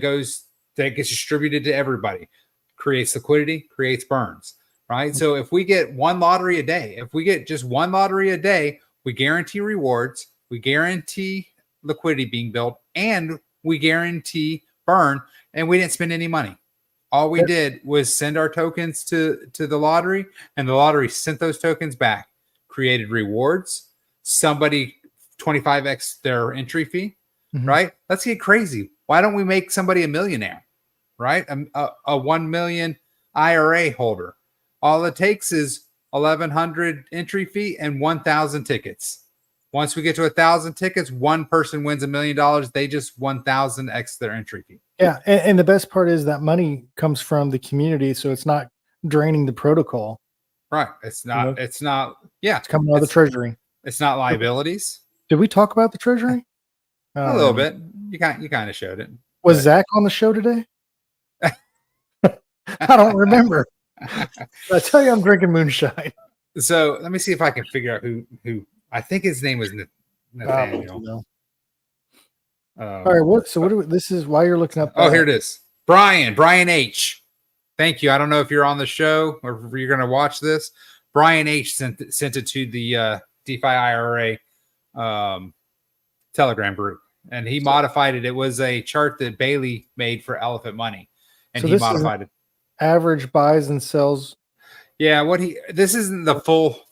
gets distributed to everybody. Creates liquidity, creates burns, right? So if we get one lottery a day, if we get just one lottery a day, we guarantee rewards, we guarantee liquidity being built, and we guarantee burn, and we didn't spend any money. All we did was send our tokens to the lottery, and the lottery sent those tokens back, created rewards. Somebody 25x their entry fee, right? Let's get crazy. Why don't we make somebody a millionaire, right? A 1 million IRA holder. All it takes is 1,100 entry fee and 1,000 tickets. Once we get to 1,000 tickets, one person wins $1 million. They just 1,000x their entry fee. Yeah, and the best part is that money comes from the community, so it's not draining the protocol. Right. It's not. It's not. Yeah, it's coming out of the treasury. It's not liabilities. Did we talk about the treasury? A little bit. You kind of showed it. Was Zach on the show today? I don't remember. I tell you, I'm drinking moonshine. So let me see if I can figure out who. I think his name was Nathaniel. All right. This is why you're looking up. Here it is. Brian H. Thank you. I don't know if you're on the show or if you're going to watch this. Brian H. sent it to the DeFi IRA Telegram group, and he modified it. It was a chart that Bailey made for Elephant Money, and he modified it. Average buys and sells. Yeah, this isn't the full.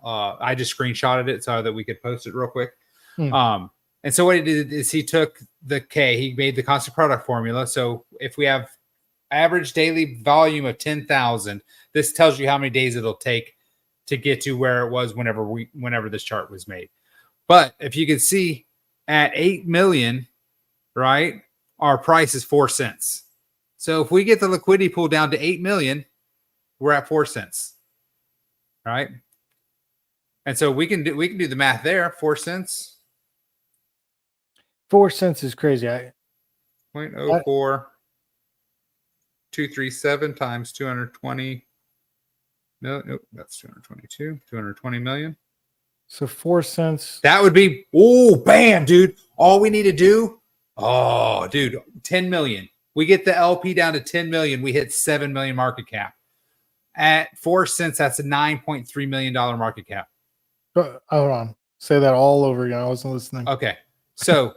I just screenshotted it so that we could post it real quick. And so what he did is he took the K, he made the constant product formula. So if we have average daily volume of 10,000, this tells you how many days it'll take to get to where it was whenever this chart was made. But if you can see at 8 million, right, our price is 4 cents. So if we get the liquidity pool down to 8 million, we're at 4 cents. Right? And so we can do the math there. 4 cents. 4 cents is crazy. 0.04237 times 220. Nope, that's 222. 220 million. So 4 cents. That would be, bam, dude. All we need to do, 10 million. We get the LP down to 10 million. We hit 7 million market cap. At 4 cents, that's a $9.3 million market cap. Hold on. Say that all over again. I wasn't listening. Okay. So,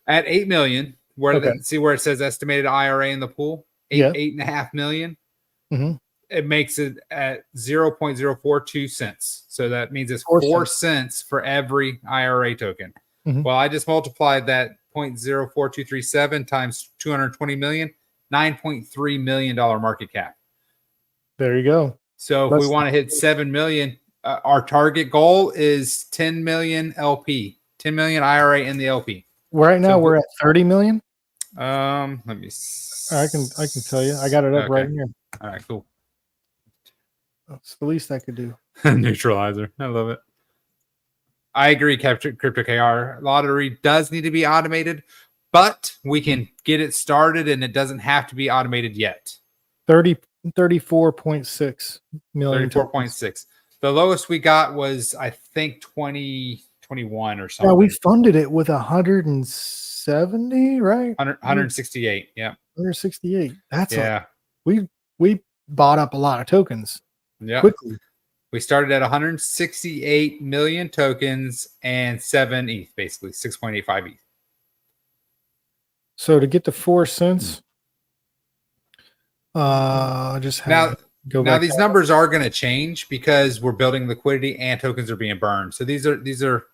at 8 million, see where it says estimated IRA in the pool? 8.5 million. Mm-hmm. It makes it at 0.042 cents. So that means it's 4 cents for every IRA token. Mm-hmm. Well, I just multiplied that 0.04237 times 220 million, $9.3 million market cap. There you go. So if we want to hit 7 million, our target goal is 10 million LP, 10 million IRA in the LP. Right now we're at 30 million. Let me. I can tell you. I got it up right here. All right, cool. That's the least I could do. Neutralizer. I love it. I agree. Crypto KR lottery does need to be automated, but we can get it started, and it doesn't have to be automated yet. 34.6 million. 34.6. The lowest we got was, I think, 2021 or something. Yeah, we funded it with 170, right? 168. Yeah. 168. That's yeah. We bought up a lot of tokens. Yeah. Quickly. We started at 168 million tokens and 7 ETH, basically 6.85 ETH. So to get to 4 cents, just have now these numbers are going to change because we're building liquidity and tokens are being burned. So these are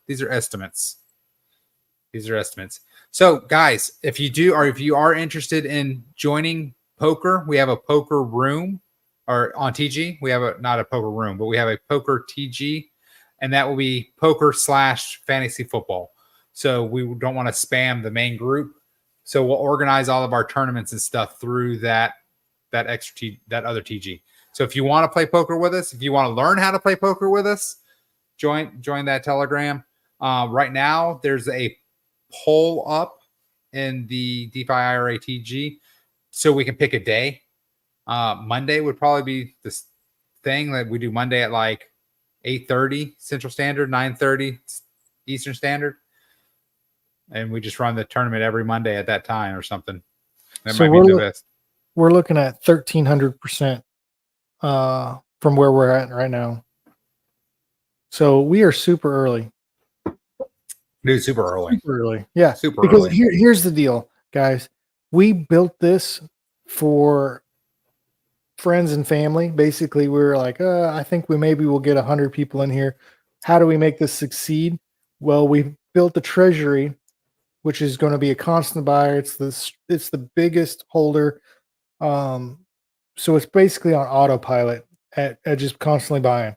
estimates. These are estimates. So guys, if you are interested in joining poker, we have a poker room, or on TG, we have not a poker room, but we have a poker TG, and that will be poker/fantasy football. So we don't want to spam the main group. So we'll organize all of our tournaments and stuff through that other TG. So if you want to play poker with us, if you want to learn how to play poker with us, join that Telegram. Right now, there's a poll up in the DeFi IRA TG, so we can pick a day. Monday would probably be this thing that we do Monday at like 8:30 Central Standard, 9:30 Eastern Standard, and we just run the tournament every Monday at that time or something. That might be the best. We're looking at 1,300% from where we're at right now. So we are super early. Dude, super early. Super early. Yeah. Super because early. Here's the deal, guys. We built this for friends and family. Basically, we were like, I think maybe we'll get 100 people in here. How do we make this succeed? Well, we built the treasury, which is going to be a constant buyer. It's the biggest holder. So it's basically on autopilot at just constantly buying.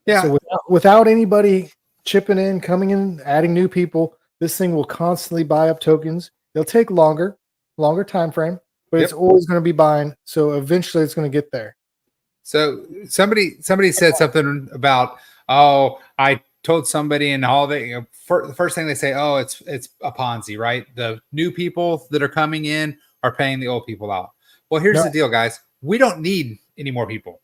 Yeah. So without anybody chipping in, coming in, adding new people, this thing will constantly buy up tokens. It'll take longer time frame, but it's always going to be buying. So eventually it's going to get there. So somebody said something about, I told somebody, and all the first thing they say, it's a Ponzi, right? The new people that are coming in are paying the old people out. Well, here's the deal, guys. We don't need any more people.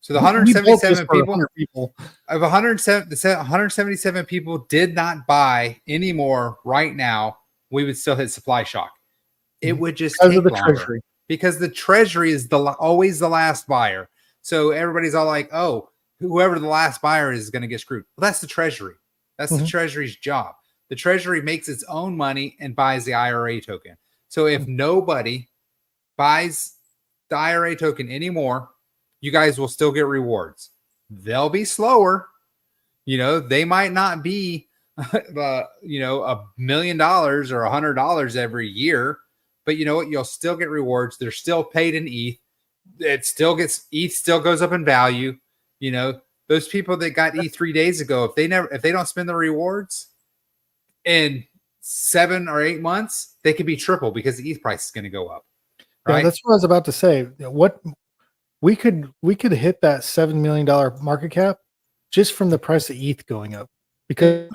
So the 177 people of 177 people did not buy any more right now, we would still hit supply shock. It would just take longer treasury. Because the treasury is always the last buyer. So everybody's all like, whoever the last buyer is going to get screwed. Well, that's the treasury. That's the treasury's job. The treasury makes its own money and buys the IRA token. So if nobody buys the IRA token anymore, you guys will still get rewards. They'll be slower. They might not be, $1 million or $100 every year, but you know what? You'll still get rewards. They're still paid in ETH. ETH still goes up in value. Those people that got ETH 3 days ago, if they don't spend the rewards in 7 or 8 months, they could be triple because the ETH price is going to go up. Right. Yeah, that's what I was about to say. What we could hit that $7 million market cap just from the price of ETH going up. Because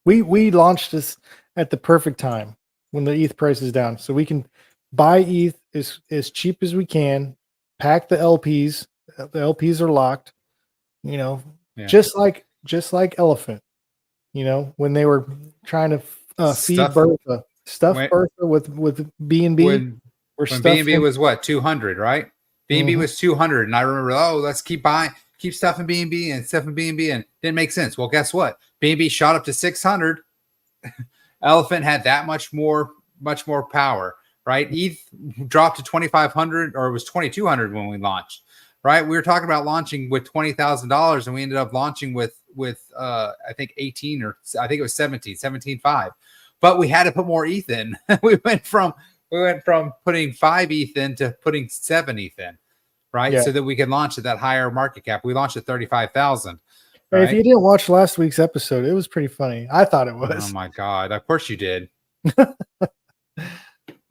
we launched this at the perfect time when the ETH price is down, so we can buy ETH as cheap as we can, pack the LPs. The LPs are locked. Just like Elephant. When they were trying to feed Bertha. Bertha with BNB. When BNB was what, 200, right? BNB was 200, and I remember, let's keep stuffing BNB and didn't make sense. Well, guess what? BNB shot up to 600. Elephant had that much more power, right? ETH dropped to 2,500, or it was 2,200 when we launched, right? We were talking about launching with $20,000, and we ended up launching with I think 18, or I think it was 17.5. But we had to put more ETH in. We went from We went from putting 5 ETH in to putting 7 ETH in, right? Yeah. So that we could launch at that higher market cap. We launched at 35,000. Hey, if Right? you didn't watch last week's episode, it was pretty funny. I thought it Oh was. my God. Of course you did.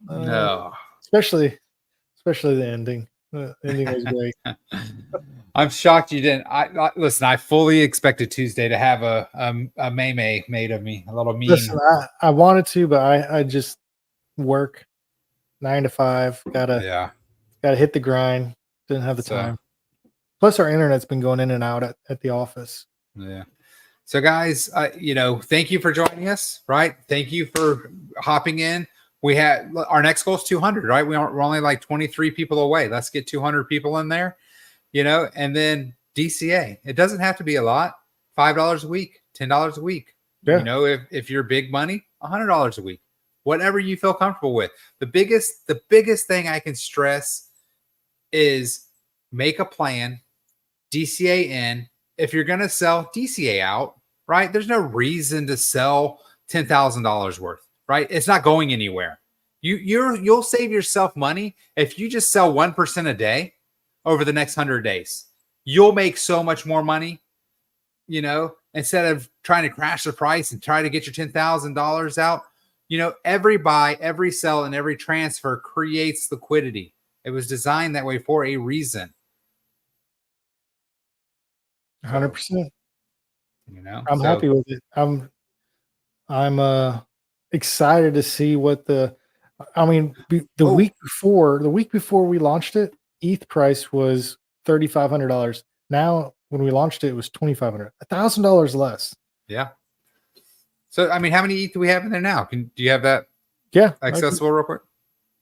No. Especially the ending. The ending was great. I'm shocked you didn't. Listen. I fully expected Tuesday to have a meme made of me, a little meme. Listen, I wanted to, but I just work 9 to 5. Gotta hit the grind. Didn't have the time. Plus, our internet's been going in and out at the office. Yeah. So, guys, thank you for joining us. Right. Thank you for hopping in. We had our next goal is 200. Right. We're only like 23 people away. Let's get 200 people in there. And then DCA. It doesn't have to be a lot. $5 a week, $10 a week. Yeah. If you're big money, $100 a week. Whatever you feel comfortable with. The biggest thing I can stress is make a plan, DCA in. If you're going to sell, DCA out, right? There's no reason to sell $10,000 worth, right? It's not going anywhere. You'll save yourself money if you just sell 1% a day over the next 100 days. You'll make so much more money, instead of trying to crash the price and try to get your $10,000 out. Every buy, every sell, and every transfer creates liquidity. It was designed that way for a reason. 100%. I'm happy with it. I'm excited to see what the week before we launched it, ETH price was $3,500. Now, when we launched it, it was $2,500, $1,000 less. Yeah. So, how many ETH do we have in there now? Do you have that? Yeah, accessible real quick?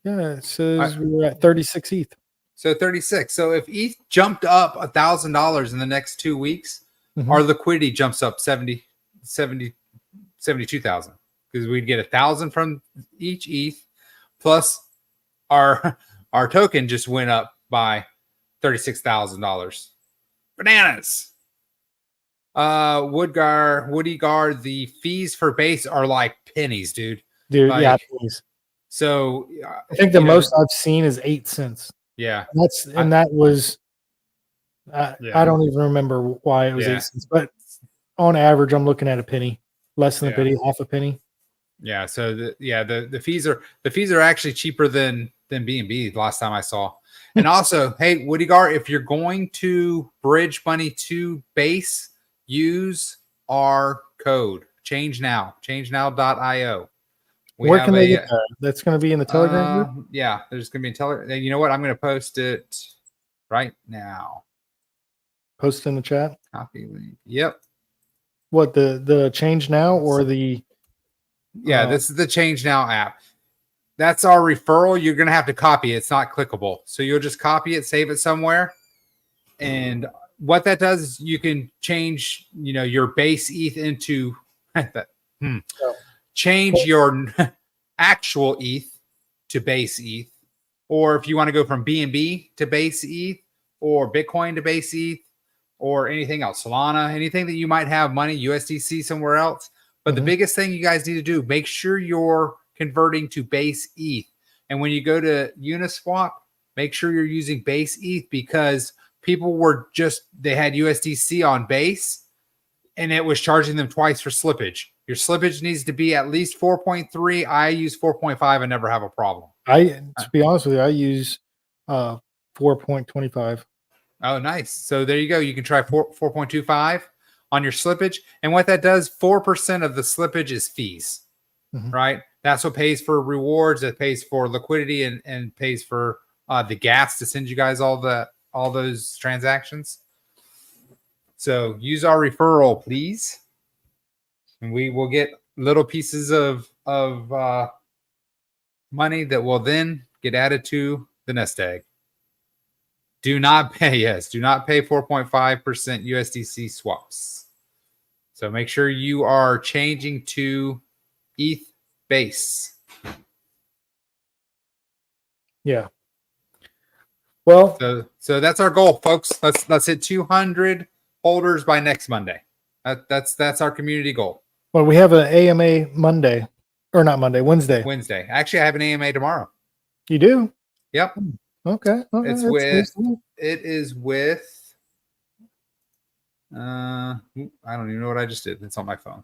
Yeah, it says we were at 36 ETH. So 36. So if ETH jumped up $1,000 in the next 2 weeks, our liquidity jumps up 72,000 because we'd get 1,000 from each ETH, plus our token just went up by $36,000. Bananas. Woody Gar, the fees for base are like pennies, dude. Yeah, please. So I think the most I've seen is 8 cents. Yeah, that was. I don't even remember why it was 8 cents, but on average, I'm looking at a penny, less than a penny, half a penny. Yeah. So the fees are actually cheaper than BNB the last time I saw. And also, hey, Woody Gar, if you're going to bridge money to base, use our code changenow.io. Where can they get that? That's going to be in the Telegram group? Yeah, there's going to be a Telegram. You know what? I'm going to post it right now. Post in the chat? Copy link. Yep. What, the Change Now or the... Yeah, this is the Change Now app. That's our referral. You're going to have to copy it. It's not clickable. So you'll just copy it, save it somewhere. And what that does is you can change, your base ETH into that. Change your actual ETH to base ETH, or if you want to go from BNB to base ETH, or Bitcoin to base ETH, or anything else, Solana, anything that you might have money, USDC somewhere else. But the biggest thing you guys need to do, make sure you're converting to base ETH. And when you go to Uniswap, make sure you're using base ETH, because people they had USDC on base and it was charging them twice for slippage. Your slippage needs to be at least 4.3. I use 4.5 and never have a problem. To be honest with you, I use 4.25. Oh, nice. So there you go. You can try 4.25 on your slippage. And what that does, 4% of the slippage is fees, right? That's what pays for rewards. It pays for liquidity and pays for the gas to send you guys all those transactions. So use our referral, please. And we will get little pieces of money that will then get added to the nest egg. Do not pay 4.5% USDC swaps. So make sure you are changing to ETH base. Yeah. Well, so that's our goal, folks. Let's hit 200 holders by next Monday. That's our community goal. Well, we have an AMA Wednesday. Actually, I have an AMA tomorrow. You do? Yep. Okay. It's that's with. reasonable. It is with. I don't even know what I just did. It's on my phone.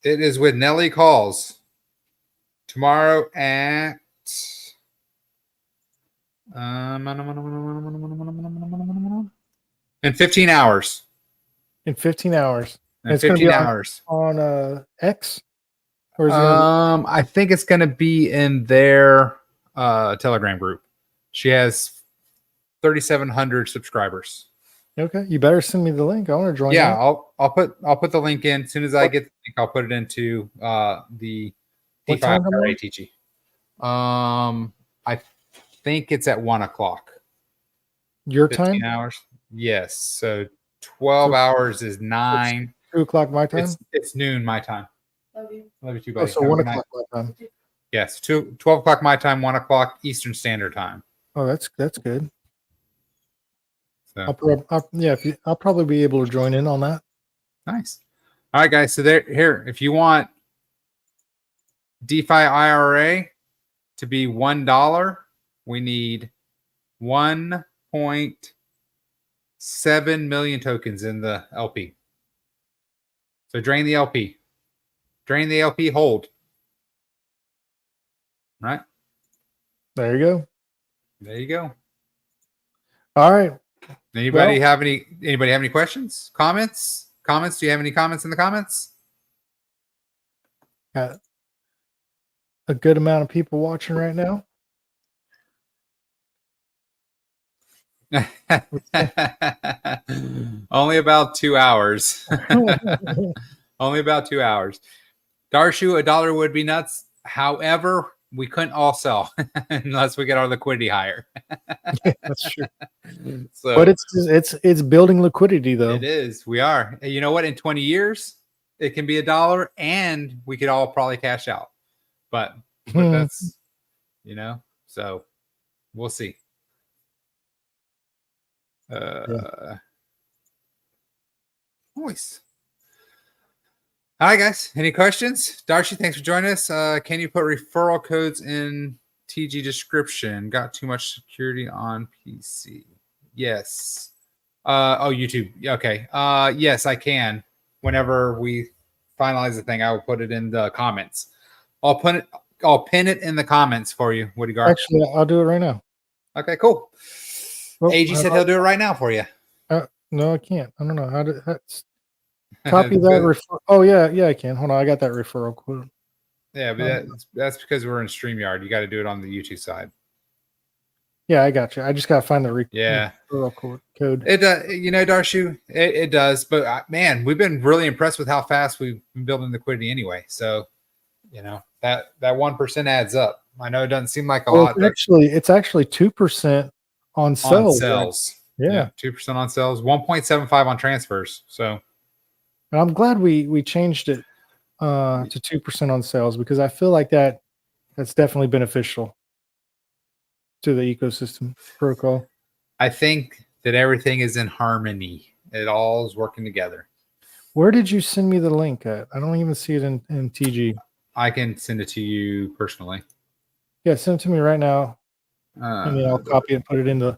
It is with Nelly Calls tomorrow at in 15 hours. In 15 hours. In It's going to 15 be hours. on X? Or is it gonna I think it's going to be in their Telegram group. She has 3,700 subscribers. be, okay. You better send me the link. I want to join. Yeah, that. I'll put the link in as soon as I get the link. I'll put it into the What DeFi time tomorrow? ATG. I think it's at 1:00. Your 15 time? hours. Yes. So 12 So- hours is 9. 2 o'clock my time? It's noon my time. Love you too, buddy. So Have a 1 good night. o'clock my time. Yes, 12 o'clock my time, 1:00 Eastern Standard Time. Oh, that's good. So I'll probably be able to join in on that. nice. All right, guys. So here, if you want DeFi IRA to be $1, we need 1.7 million tokens in the LP. So drain the LP. Drain the LP, hold. Right? There you go. There you go. All right. Anybody have any questions? Comments? Do you have any comments in the comments? Got a good amount of people watching right now. Only about 2 hours. Only about 2 hours. Darshu, $1 would be nuts. However, we couldn't all sell unless we get our liquidity higher. That's true. So, But it's building liquidity though. it is. We are. You know what? In 20 years, it can be $1, and we could all probably cash out. But that's, so we'll see. Nice. All right, guys. Any questions? Darcy, thanks for joining us. Can you put referral codes in TG description? Got too much security on PC. Yes. YouTube. Okay. Yes, I can. Whenever we finalize the thing, I will put it in the comments. I'll pin it in the comments for you, Woody Gar. Actually, I'll do it right now. Okay, cool. Well, AG said he'll do it right now for you. No, I can't. I don't know how to copy that. Oh yeah, I can. Hold on, I got that referral code. Yeah, but that's because we're in StreamYard. You got to do it on the YouTube side. Yeah, I got you. I just got to find the referral code. It Darshu, it does. But man, we've been really impressed with how fast we've been building liquidity anyway. So, that 1% adds up. I know it doesn't seem like a lot. It's actually 2% on sales. Yeah, 2% on sales, 1.75 on transfers. So, and I'm glad we changed it to 2% on sales, because I feel like that's definitely beneficial to the ecosystem protocol. I think that everything is in harmony. It all is working together. Where did you send me the link at? I don't even see it in TG. I can send it to you personally. Yeah, send it to me right now, and then I'll copy it and put it in the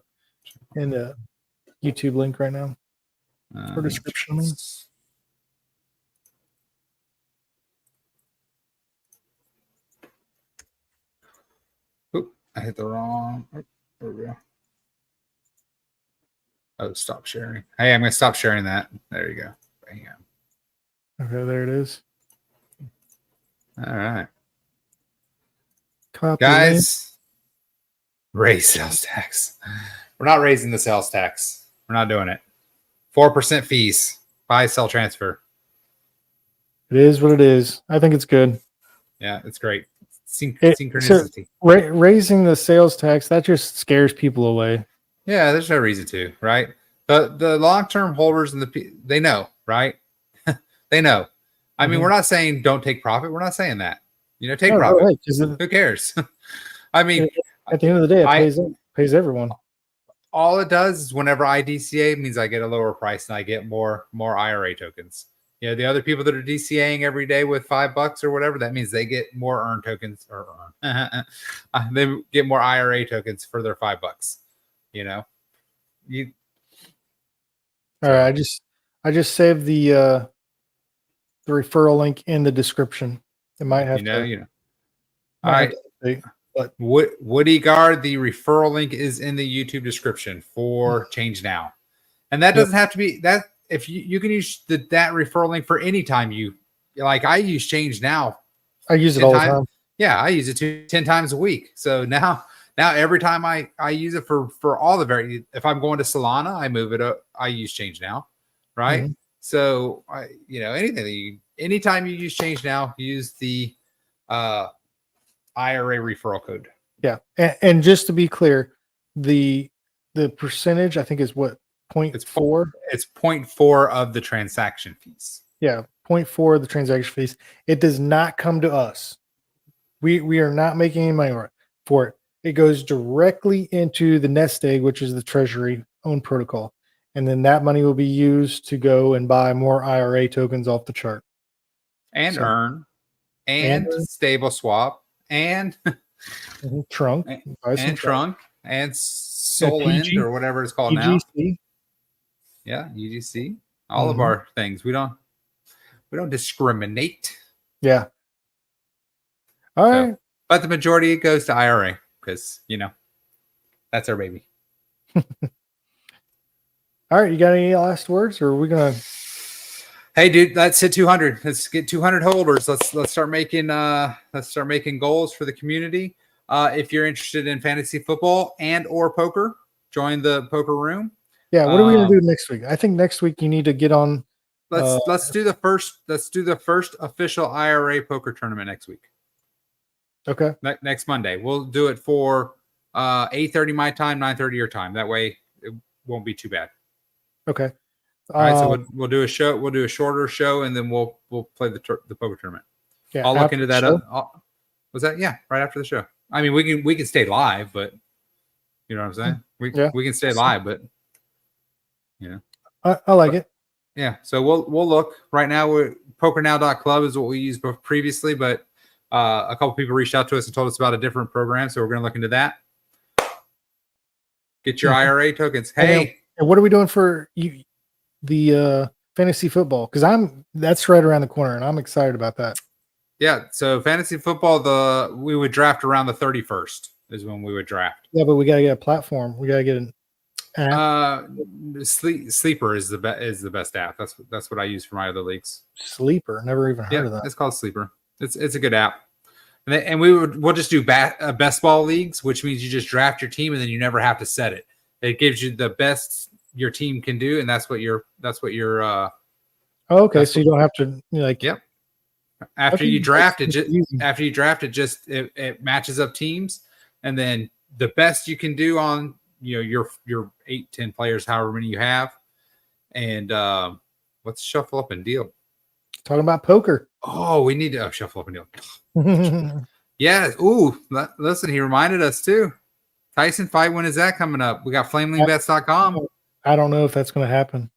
YouTube link right now for description. Oop, I hit the wrong. There we go. Oh, stop sharing. Hey, I'm going to stop sharing that. There you go. Bam. Okay, there it is. All right. Copy Guys, raise sales tax. We're not raising the sales tax. We're not doing it. 4% fees. Buy, sell, transfer. It is what it is. I think it's good. Yeah, it's great. Synchronicity. Raising the sales tax, that just scares people away. Yeah, there's no reason to, right? The long-term holders and they know, right? They know. I mean, we're not saying don't take profit. We're not saying that. Take profit. Right, who cares? I mean, at the end of the day, it pays everyone. All it does is whenever I DCA means I get a lower price and I get more IRA tokens. the other people that are DCAing every day with $5 or whatever, that means they get more earn tokens or they get more IRA tokens for their $5. You All right, I just saved the referral link in the description. It might have All right. But Woody Guard, the referral link is in the YouTube description for Change Now. And that doesn't have to be that. If you can use that referral link for any time I use Change Now. I use it all the time. Yeah, I use it 10 times a week. So now every time I use it for all the if I'm going to Solana, I move it up. I use Change Now, right? Mm-hmm. So anytime you use Change Now, use the IRA referral code. Yeah, and just to be clear, the percentage I think is what 0.4. It's 0.4 of the transaction fees. Yeah, 0.4 of the transaction fees. It does not come to us. We are not making any money for it. It goes directly into the nest egg, which is the Treasury owned protocol, and then that money will be used to go and buy more IRA tokens off the chart and earn and stable swap and trunk and trunk and Soul End or whatever it's called UGC. now. Yeah, UGC. All of our things. We don't discriminate. Yeah. All right. But the majority goes to IRA because that's our baby. All right. You got any last words, or are we gonna? Hey, dude, let's hit 200. Let's get 200 holders. Let's start making goals for the community. If you're interested in fantasy football and or poker, join the poker room. Yeah, what are we gonna do next week? I think next week you need to get on. Let's do the first official IRA poker tournament next week. Okay. Next Monday. We'll do it for 8:30 my time, 9:30 your time. That way it won't be too bad. Okay. All right, so we'll do a show. We'll do a shorter show, and then we'll play the poker tournament. Yeah, I'll look into that. Was that right after the show? I mean, we can stay live, but you know what I'm saying. We can stay live, but I like it. Yeah, so we'll look right now. PokerNow.club is what we used previously, but a couple people reached out to us and told us about a different program, so we're going to look into that. Get your IRA tokens. Hey, and what are we doing for you? The fantasy football, because that's right around the corner, and I'm excited about that. Yeah, so fantasy football, we would draft around the 31st is when we would draft. Yeah, but we gotta get a platform. We gotta get an app. Sleeper is the best app. That's what I use for my other leagues. Sleeper, never even heard of that. It's called Sleeper. It's a good app. And we'll just do best ball leagues, which means you just draft your team and then you never have to set it. It gives you the best your team can do, and that's what your okay, so you don't have to Yep. After you draft it, it matches up teams, and then the best you can do on your 8-10 players, however many you have, and let's shuffle up and deal. Talking about poker. Oh, we need to shuffle up and deal. Yeah. Ooh, listen, he reminded us too. Tyson fight. When is that coming up? We got FlameLingBets.com. I don't know if that's going to happen.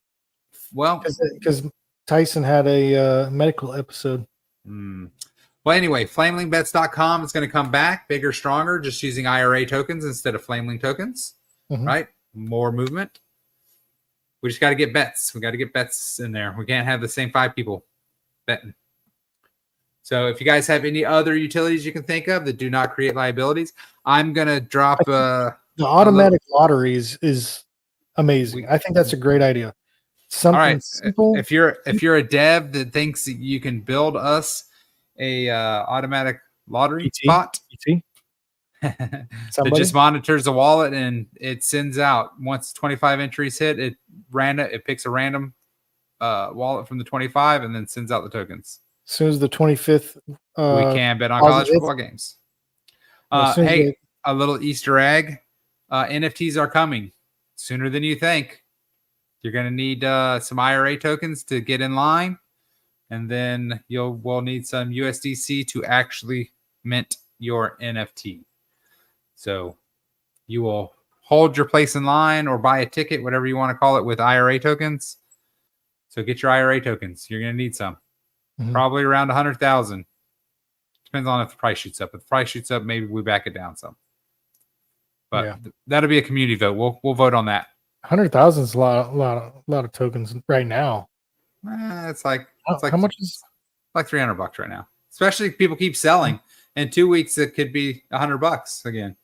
Well, because Tyson had a medical episode. Well, anyway, FlameLingBets.com is going to come back bigger, stronger, just using IRA tokens instead of FlameLing tokens. Right? More movement. We just got to get bets. We got to get bets in there. We can't have the same 5 people betting. So if you guys have any other utilities you can think of that do not create liabilities, I'm going to drop the automatic lotteries is amazing. I think that's a great idea. Something simple. If you're a dev that thinks that you can build us a automatic lottery bot that just monitors the wallet and it sends out once 25 entries hit, it picks a random wallet from the 25 and then sends out the tokens. As soon as the 25th, we can bet on college football games. Hey, a little Easter egg: NFTs are coming sooner than you think. You're going to need some IRA tokens to get in line, and then we'll need some USDC to actually mint your NFT. So you will hold your place in line or buy a ticket, whatever you want to call it, with IRA tokens. So get your IRA tokens. You're going to need some. Mhm. Probably around 100,000. Depends on if the price shoots up. If the price shoots up, maybe we back it down some. But Yeah. that'll be a community vote. We'll vote on that. 100,000 is a lot of tokens right now. It's like How much is? like $300 right now. Especially if people keep selling. In 2 weeks, it could be $100 again.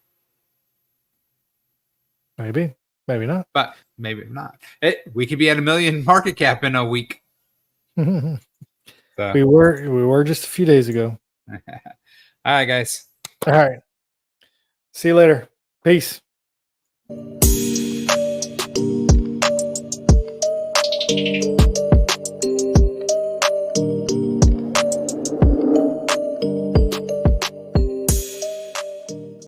Maybe not. But maybe not. We could be at $1 million market cap in a week. So. We were just a few days ago. All right, guys. All right. See you later. Peace.